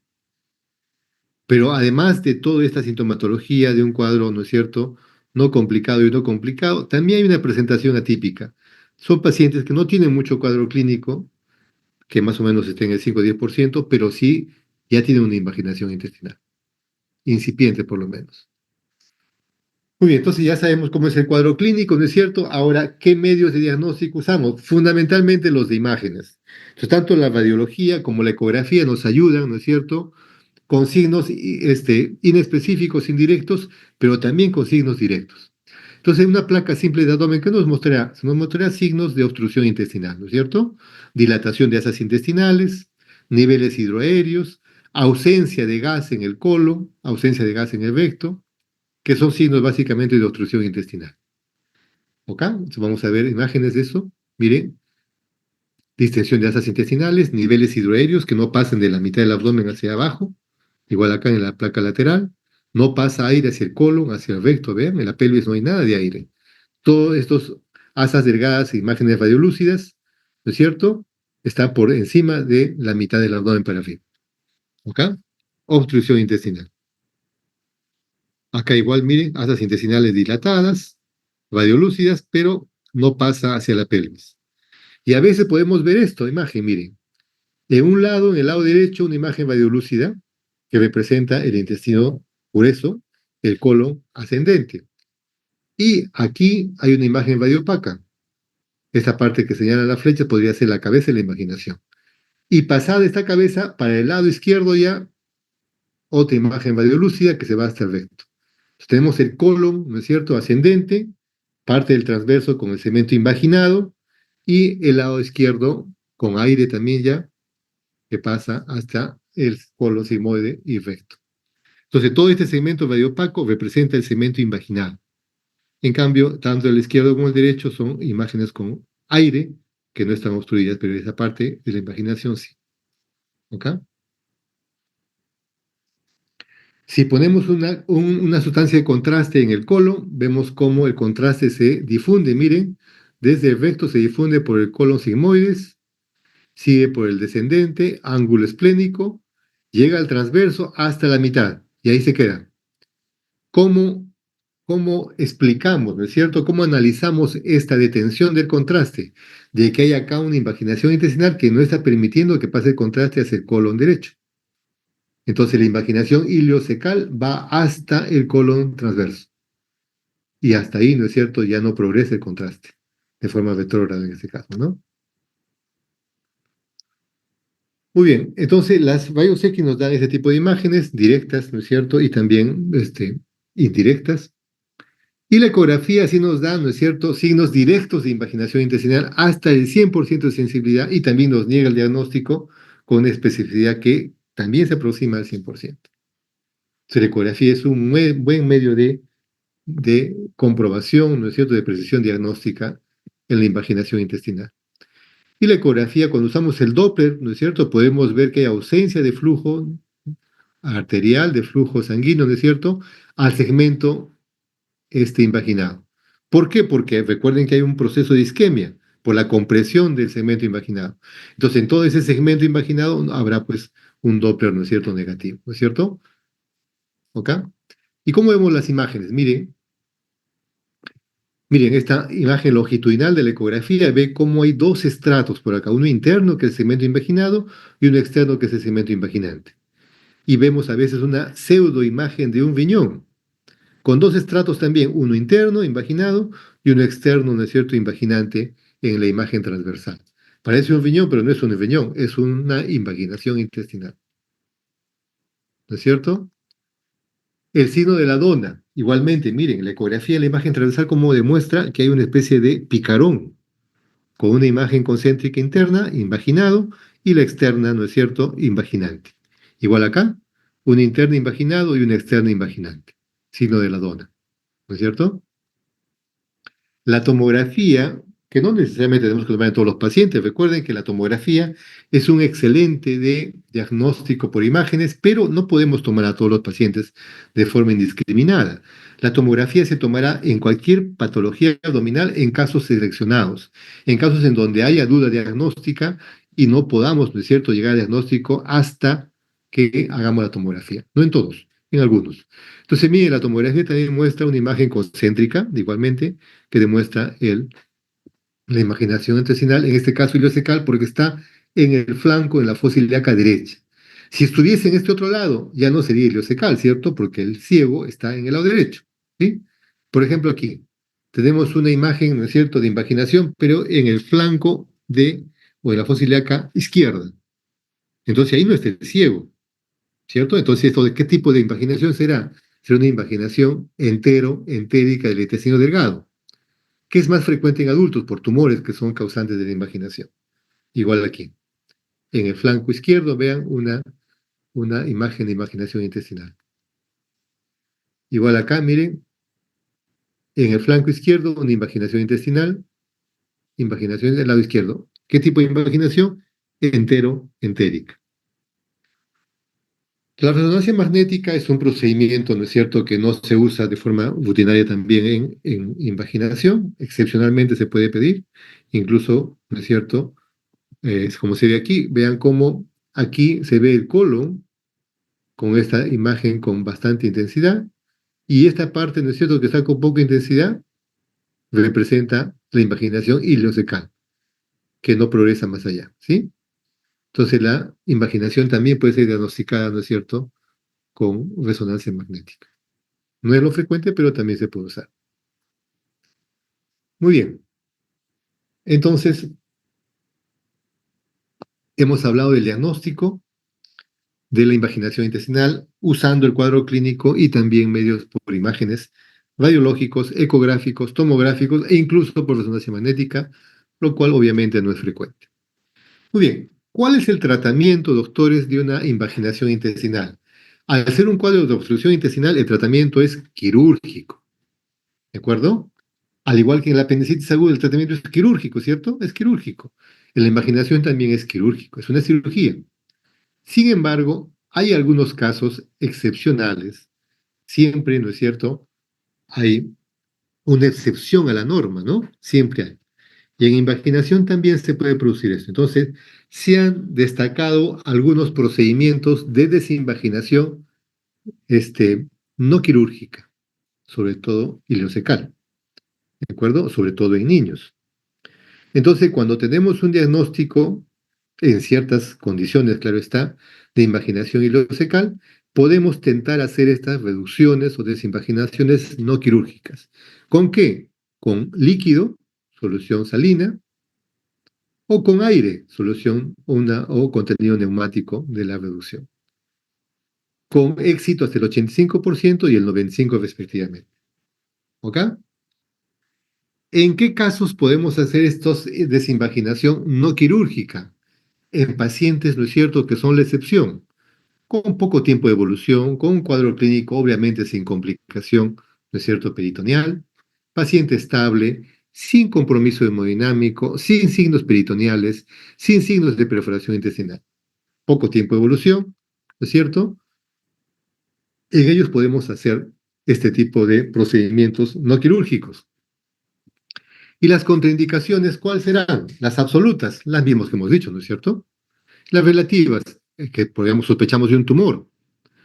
Pero además de toda esta sintomatología de un cuadro, ¿no es cierto?, no complicado y no complicado, también hay una presentación atípica. Son pacientes que no tienen mucho cuadro clínico, que más o menos estén en el 5 o 10%, pero sí ya tienen una invaginación intestinal, incipiente por lo menos. Muy bien, entonces ya sabemos cómo es el cuadro clínico, ¿no es cierto? Ahora, ¿qué medios de diagnóstico usamos? Fundamentalmente los de imágenes. Entonces, tanto la radiología como la ecografía nos ayudan, ¿no es cierto? Con signos inespecíficos, indirectos, pero también con signos directos. Entonces, una placa simple de abdomen, ¿qué nos mostrará? Se nos mostrará signos de obstrucción intestinal, ¿no es cierto? Dilatación de asas intestinales, niveles hidroaéreos, ausencia de gas en el colon, ausencia de gas en el recto, que son signos básicamente de obstrucción intestinal. ¿Ok? Entonces vamos a ver imágenes de eso. Miren, distensión de asas intestinales, niveles hidroaéreos que no pasen de la mitad del abdomen hacia abajo, igual acá en la placa lateral. No pasa aire hacia el colon, hacia el recto, vean, en la pelvis no hay nada de aire. Todos estos asas delgadas e imágenes radiolúcidas, ¿no es cierto? Están por encima de la mitad del abdomen para arriba. ¿Ok? Obstrucción intestinal. Acá igual, miren, asas intestinales dilatadas, radiolúcidas, pero no pasa hacia la pelvis. Y a veces podemos ver esto, imagen, miren. En un lado, en el lado derecho, una imagen radiolúcida que representa el intestino grueso, el colon ascendente. Y aquí hay una imagen radiopaca. Esta parte que señala la flecha podría ser la cabeza de la imaginación. Y pasada esta cabeza, para el lado izquierdo ya, otra imagen radiolúcida que se va hasta el recto. Entonces, tenemos el colon, ¿no es cierto?, ascendente, parte del transverso con el segmento invaginado, y el lado izquierdo con aire también ya, que pasa hasta el colon sigmoide y recto. Entonces, todo este segmento radiopaco representa el segmento invaginal. En cambio, tanto el izquierdo como el derecho son imágenes con aire, que no están obstruidas, pero esa parte de la invaginación sí. ¿Ok? Si ponemos una sustancia de contraste en el colon, vemos cómo el contraste se difunde. Miren, desde el recto se difunde por el colon sigmoides, sigue por el descendente, ángulo esplénico, llega al transverso hasta la mitad y ahí se queda. ¿Cómo, cómo explicamos, ¿no es cierto? ¿Cómo analizamos esta detención del contraste? De que hay acá una invaginación intestinal que no está permitiendo que pase el contraste hacia el colon derecho. Entonces la invaginación ileocecal va hasta el colon transverso. Y hasta ahí, ¿no es cierto? Ya no progresa el contraste, de forma retrógrada en este caso, ¿no? Muy bien, entonces las rayos X nos dan ese tipo de imágenes directas, ¿no es cierto? Y también indirectas. Y la ecografía sí nos da, ¿no es cierto?, signos directos de invaginación intestinal hasta el 100% de sensibilidad y también nos niega el diagnóstico con una especificidad que también se aproxima al 100%. Entonces, la ecografía es un buen medio de comprobación, ¿no es cierto?, de precisión diagnóstica en la invaginación intestinal. Y la ecografía, cuando usamos el Doppler, ¿no es cierto?, podemos ver que hay ausencia de flujo arterial, de flujo sanguíneo, ¿no es cierto?, al segmento invaginado. ¿Por qué? Porque recuerden que hay un proceso de isquemia por la compresión del segmento invaginado. Entonces, en todo ese segmento invaginado habrá pues un Doppler, ¿no es cierto?, negativo, ¿no es cierto? ¿Ok? ¿Y cómo vemos las imágenes? Miren, esta imagen longitudinal de la ecografía ve cómo hay dos estratos por acá, uno interno que es el segmento invaginado y uno externo que es el segmento invaginante. Y vemos a veces una pseudoimagen de un riñón, con dos estratos también, uno interno, invaginado, y uno externo, ¿no es cierto?, invaginante en la imagen transversal. Parece un riñón, pero no es un riñón, es una invaginación intestinal. ¿No es cierto? El signo de la dona, igualmente, miren, la ecografía de la imagen transversal como demuestra que hay una especie de picarón, con una imagen concéntrica interna, invaginado, y la externa, ¿no es cierto?, invaginante. Igual acá, un interno invaginado y un externo invaginante. Signo de la dona, ¿no es cierto? La tomografía, que no necesariamente tenemos que tomar en todos los pacientes, recuerden que la tomografía es un excelente diagnóstico por imágenes, pero no podemos tomar a todos los pacientes de forma indiscriminada. La tomografía se tomará en cualquier patología abdominal en casos seleccionados, en casos en donde haya duda diagnóstica y no podamos, ¿no es cierto?, llegar al diagnóstico hasta que hagamos la tomografía. No en todos, en algunos. Entonces, mire, la tomografía también muestra una imagen concéntrica, igualmente, que demuestra la imaginación intestinal, en este caso ileocecal, porque está en el flanco, en la fosa ilíaca derecha. Si estuviese en este otro lado, ya no sería ileocecal, ¿cierto? Porque el ciego está en el lado derecho, ¿sí? Por ejemplo, aquí tenemos una imagen, ¿no es cierto?, de invaginación, pero en el flanco o en la fosa ilíaca izquierda. Entonces ahí no está el ciego, ¿cierto? Entonces, ¿esto de qué tipo de invaginación será? Será una invaginación entérica del intestino delgado, que es más frecuente en adultos por tumores que son causantes de la invaginación. Igual aquí. En el flanco izquierdo, vean una imagen de invaginación intestinal. Igual acá, miren, en el flanco izquierdo, una invaginación intestinal, invaginación del lado izquierdo. ¿Qué tipo de invaginación? Entérica. La resonancia magnética es un procedimiento, ¿no es cierto?, que no se usa de forma rutinaria también en invaginación. Excepcionalmente se puede pedir. Incluso, ¿no es cierto?, es como se ve aquí. Vean cómo aquí se ve el colon con esta imagen con bastante intensidad. Y esta parte, ¿no es cierto?, que está con poca intensidad, representa la invaginación ileocecal, que no progresa más allá, ¿sí? Entonces la invaginación también puede ser diagnosticada, ¿no es cierto?, con resonancia magnética. No es lo frecuente, pero también se puede usar. Muy bien. Entonces, hemos hablado del diagnóstico de la invaginación intestinal usando el cuadro clínico y también medios por imágenes radiológicos, ecográficos, tomográficos e incluso por resonancia magnética, lo cual obviamente no es frecuente. Muy bien, ¿cuál es el tratamiento, doctores, de una invaginación intestinal? Al ser un cuadro de obstrucción intestinal, el tratamiento es quirúrgico, ¿de acuerdo? Al igual que en la apendicitis aguda, el tratamiento es quirúrgico, ¿cierto? Es quirúrgico. En la invaginación también es quirúrgico, es una cirugía. Sin embargo, hay algunos casos excepcionales. Siempre, ¿no es cierto? Hay una excepción a la norma, ¿no? Siempre hay. Y en invaginación también se puede producir esto. Entonces, se han destacado algunos procedimientos de desinvaginación no quirúrgica, sobre todo ileocecal, ¿de acuerdo? Sobre todo en niños. Entonces, cuando tenemos un diagnóstico, en ciertas condiciones, claro está, de invaginación ileocecal, podemos tentar hacer estas reducciones o desinvaginaciones no quirúrgicas. ¿Con qué? Con líquido, solución salina, o con aire, solución o contenido neumático de la reducción, con éxito hasta el 85% y el 95% respectivamente. ¿Ok? ¿En qué casos podemos hacer estos desinvaginación no quirúrgica? En pacientes, ¿no es cierto?, que son la excepción, con poco tiempo de evolución, con un cuadro clínico obviamente sin complicación, ¿no es cierto?, peritoneal, paciente estable, sin compromiso hemodinámico, sin signos peritoneales, sin signos de perforación intestinal. Poco tiempo de evolución, ¿no es cierto? En ellos podemos hacer este tipo de procedimientos no quirúrgicos. ¿Y las contraindicaciones cuáles serán? Las absolutas, las mismas que hemos dicho, ¿no es cierto? Las relativas, que podemos sospechamos de un tumor.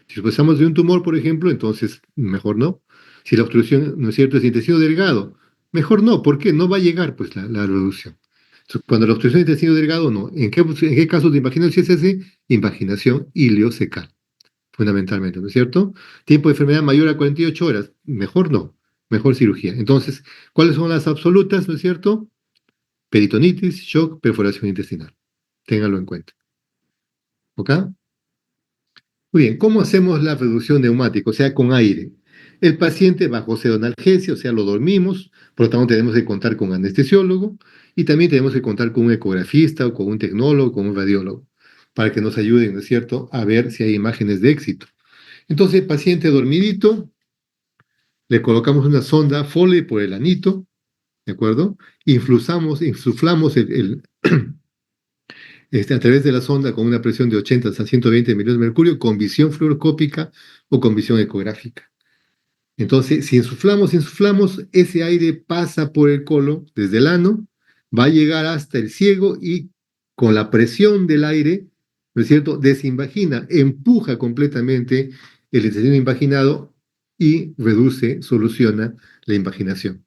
Si sospechamos de un tumor, por ejemplo, entonces mejor no. Si la obstrucción, ¿no es cierto?, es de intestino delgado, mejor no. ¿Por qué? No va a llegar pues la reducción. Entonces, cuando la obstrucción de intestino delgado, no. ¿En qué casos de invaginación si es así? Invaginación ileocecal, fundamentalmente, ¿no es cierto? Tiempo de enfermedad mayor a 48 horas, mejor no. Mejor cirugía. Entonces, ¿cuáles son las absolutas, no es cierto? Peritonitis, shock, perforación intestinal. Ténganlo en cuenta. ¿Ok? Muy bien, ¿cómo hacemos la reducción neumática? O sea, con aire. El paciente bajo pseudonalgesia, o sea, lo dormimos, por lo tanto tenemos que contar con anestesiólogo y también tenemos que contar con un ecografista o con un tecnólogo, con un radiólogo, para que nos ayuden, ¿no es cierto?, a ver si hay imágenes de éxito. Entonces, paciente dormidito, le colocamos una sonda Foley por el anito, ¿de acuerdo? Insuflamos a través de la sonda con una presión de 80 hasta 120 millones de mercurio con visión fluoroscópica o con visión ecográfica. Entonces, si insuflamos, ese aire pasa por el colon desde el ano, va a llegar hasta el ciego y con la presión del aire, ¿no es cierto?, desinvagina, empuja completamente el intestino invaginado y soluciona la invaginación.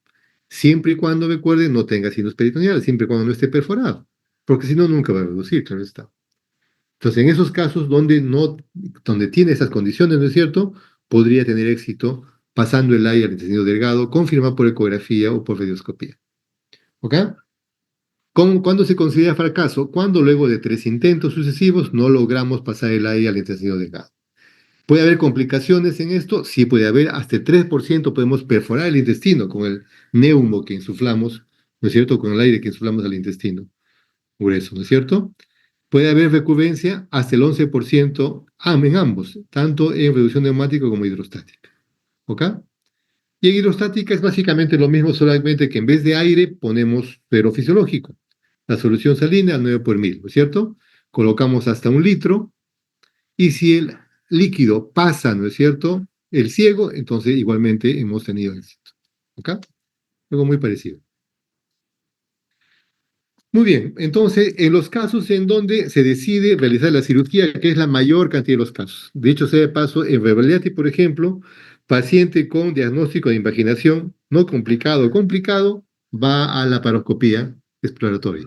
Siempre y cuando, recuerden, no tenga signos peritoneales, siempre y cuando no esté perforado, porque si no, nunca va a reducir, claro está. Entonces, en esos casos donde tiene esas condiciones, ¿no es cierto?, podría tener éxito pasando el aire al intestino delgado, confirmado por ecografía o por radioscopía. ¿Ok? ¿Cuándo se considera fracaso? Cuando luego de 3 intentos sucesivos no logramos pasar el aire al intestino delgado. ¿Puede haber complicaciones en esto? Sí, puede haber. Hasta el 3% podemos perforar el intestino con el neumo que insuflamos, ¿no es cierto? Con el aire que insuflamos al intestino grueso, ¿no es cierto? Puede haber recurrencia hasta el 11% en ambos, tanto en reducción neumática como hidrostática. ¿Ok? Y en hidrostática es básicamente lo mismo, solamente que en vez de aire ponemos suero fisiológico. La solución salina al 9 por mil, ¿no es cierto? Colocamos hasta 1 litro y si el líquido pasa, ¿no es cierto? El ciego, entonces igualmente hemos tenido éxito. ¿Ok? Algo muy parecido. Muy bien, entonces, en los casos en donde se decide realizar la cirugía, que es la mayor cantidad de los casos. De hecho, sea de paso, en Revalidati, por ejemplo, paciente con diagnóstico de invaginación no complicado o complicado, va a la laparoscopía exploratoria.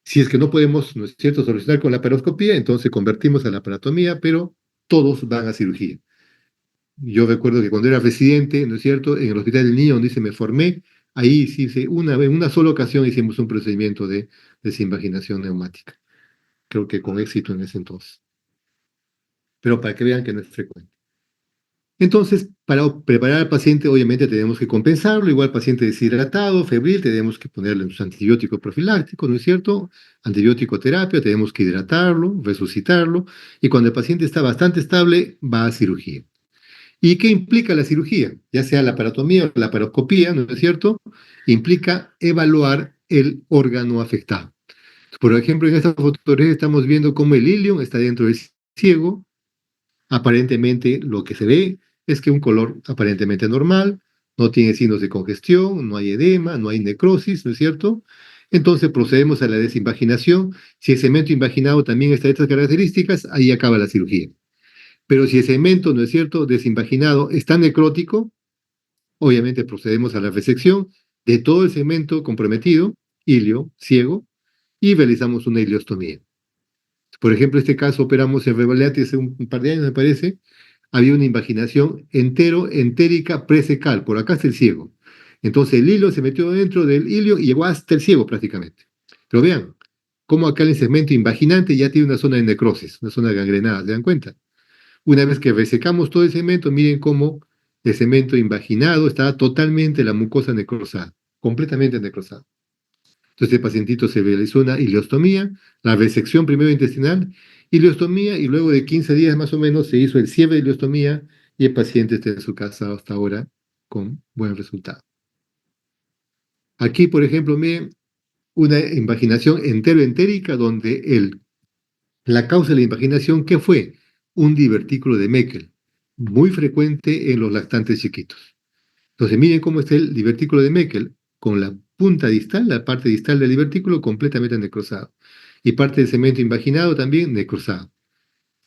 Si es que no podemos, ¿no es cierto?, solucionar con la laparoscopía, entonces convertimos a la laparotomía, pero todos van a cirugía. Yo recuerdo que cuando era residente, ¿no es cierto?, en el Hospital del Niño, donde me formé, ahí sí, en una sola ocasión hicimos un procedimiento de desinvaginación neumática. Creo que con éxito en ese entonces. Pero para que vean que no es frecuente. Entonces, para preparar al paciente, obviamente tenemos que compensarlo. Igual paciente deshidratado, febril, tenemos que ponerle un antibiótico profiláctico, ¿no es cierto? Antibiótico terapia, tenemos que hidratarlo, resucitarlo. Y cuando el paciente está bastante estable, va a cirugía. ¿Y qué implica la cirugía? Ya sea la laparotomía o la laparoscopía, ¿no es cierto? Implica evaluar el órgano afectado. Por ejemplo, en esta fotografía estamos viendo cómo el ilion está dentro del ciego. Aparentemente lo que se ve es que un color aparentemente normal, no tiene signos de congestión, no hay edema, no hay necrosis, ¿no es cierto? Entonces procedemos a la desinvaginación. Si el cemento invaginado también está de estas características, ahí acaba la cirugía. Pero si el cemento, ¿no es cierto?, desinvaginado está necrótico, obviamente procedemos a la resección de todo el cemento comprometido, ilio, ciego, y realizamos una iliostomía. Por ejemplo, este caso operamos en Revalidati hace un par de años, me parece. Había una invaginación entérica presecal, por acá está el ciego. Entonces el hilo se metió dentro del ilio y llegó hasta el ciego prácticamente. Pero vean, cómo acá el segmento invaginante ya tiene una zona de necrosis, una zona gangrenada, ¿se dan cuenta? Una vez que resecamos todo el cemento, miren cómo el cemento invaginado está totalmente la mucosa necrosada, completamente necrosada. Entonces el pacientito se realizó una ileostomía, la resección primero intestinal, ileostomía, y luego de 15 días más o menos se hizo el cierre de ileostomía y el paciente está en su casa hasta ahora con buen resultado. Aquí, por ejemplo, miren una invaginación entero-entérica donde la causa de la invaginación, ¿qué fue? Un divertículo de Meckel, muy frecuente en los lactantes chiquitos. Entonces, miren cómo está el divertículo de Meckel, con la punta distal, la parte distal del divertículo completamente necrosado. Y parte del cemento invaginado también necrosado.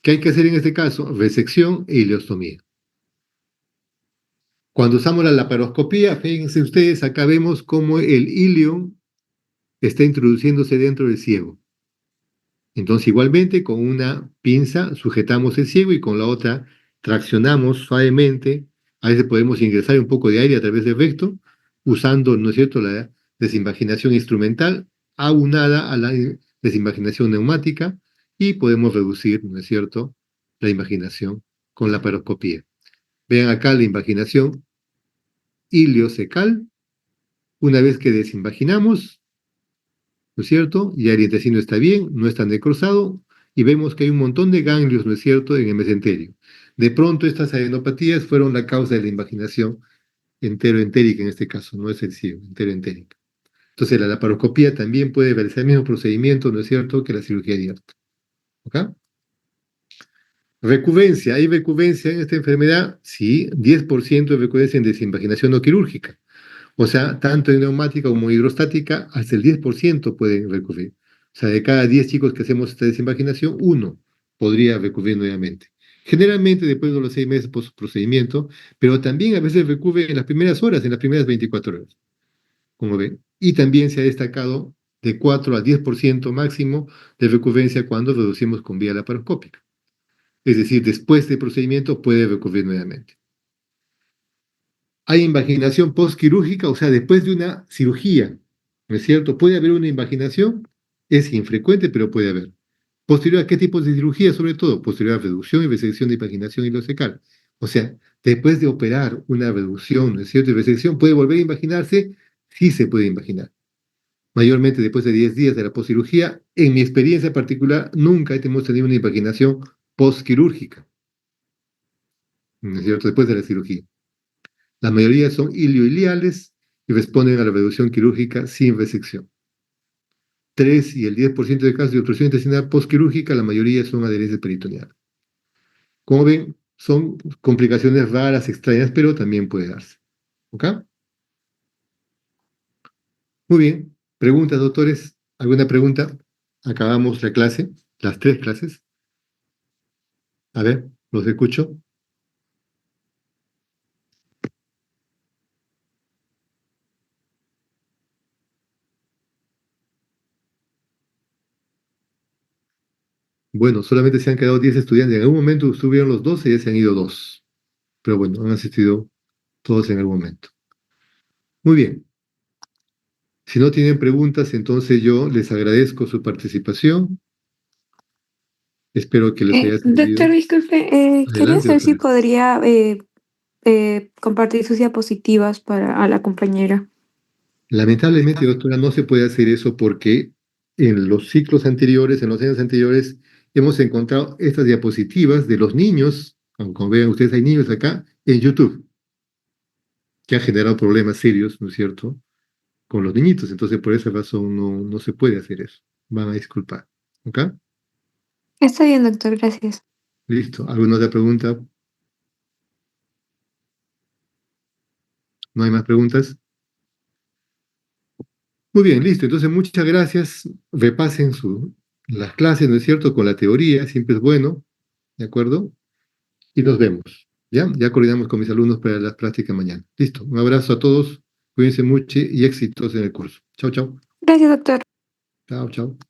¿Qué hay que hacer en este caso? Resección e ileostomía. Cuando usamos la laparoscopía, fíjense ustedes, acá vemos cómo el ilio está introduciéndose dentro del ciego. Entonces, igualmente, con una pinza sujetamos el ciego y con la otra traccionamos suavemente. A veces podemos ingresar un poco de aire a través del recto, usando, ¿no es cierto?, la desinvaginación instrumental aunada a la desinvaginación neumática, y podemos reducir, ¿no es cierto?, la invaginación con la paroscopía. Vean acá la invaginación iliocecal. Una vez que desinvaginamos, ¿no es cierto? Ya el intestino está bien, no está necrosado, y vemos que hay un montón de ganglios, ¿no es cierto?, en el mesenterio. De pronto estas adenopatías fueron la causa de la invaginación entero-entérica, en este caso, no es el ciego, entero-entérica. Entonces la laparoscopía también puede realizar el mismo procedimiento, ¿no es cierto?, que la cirugía abierta. ¿Ok? Recurrencia. ¿Hay recurrencia en esta enfermedad? Sí, 10% de recurrencia en desinvaginación no quirúrgica. O sea, tanto en neumática como hidrostática, hasta el 10% pueden recurrir. O sea, de cada 10 chicos que hacemos esta desinvaginación, uno podría recurrir nuevamente. Generalmente después de los 6 meses post procedimiento, pero también a veces recurre en las primeras horas, en las primeras 24 horas, como ven. Y también se ha destacado de 4 a 10% máximo de recurrencia cuando reducimos con vía laparoscópica. Es decir, después del procedimiento puede recurrir nuevamente. Hay invaginación postquirúrgica, o sea, después de una cirugía, ¿no es cierto? Puede haber una invaginación, es infrecuente, pero puede haber. Posterior a qué tipos de cirugía, sobre todo, posterior a reducción y resección de invaginación ileocecal. O sea, después de operar una reducción, ¿no es cierto? Y resección, ¿puede volver a invaginarse? Sí se puede invaginar. Mayormente después de 10 días de la postcirugía. En mi experiencia particular, nunca hemos tenido una invaginación postquirúrgica, ¿no es cierto? Después de la cirugía. La mayoría son ilioiliales y responden a la reducción quirúrgica sin resección. 3 y el 10% de casos de obstrucción intestinal postquirúrgica, la mayoría son adherencias peritoneales. Como ven, son complicaciones raras, extrañas, pero también puede darse. ¿Ok? Muy bien. ¿Preguntas, doctores? ¿Alguna pregunta? Acabamos la clase, las 3 clases. A ver, los escucho. Bueno, solamente se han quedado 10 estudiantes. En algún momento estuvieron los 12 y ya se han ido 2. Pero bueno, han asistido todos en algún momento. Muy bien. Si no tienen preguntas, entonces yo les agradezco su participación. Espero que les haya Doctor, servido. disculpe, quería Adelante, saber si doctora. podría compartir sus diapositivas para a la compañera. Lamentablemente, doctora, no se puede hacer eso porque en los ciclos anteriores, en los años anteriores, hemos encontrado estas diapositivas de los niños, como vean ustedes, hay niños acá, en YouTube, que han generado problemas serios, ¿no es cierto?, con los niñitos. Entonces, por esa razón no se puede hacer eso. Van a disculpar. ¿Ok? Está bien, doctor, gracias. Listo. ¿Alguna otra pregunta? ¿No hay más preguntas? Muy bien, listo. Entonces, muchas gracias. Repasen las clases, ¿no es cierto? Con la teoría, siempre es bueno, ¿de acuerdo? Y nos vemos. ¿Ya? Ya coordinamos con mis alumnos para las prácticas mañana. Listo. Un abrazo a todos. Cuídense mucho y éxitos en el curso. Chao, chao. Gracias, doctor. Chao, chao.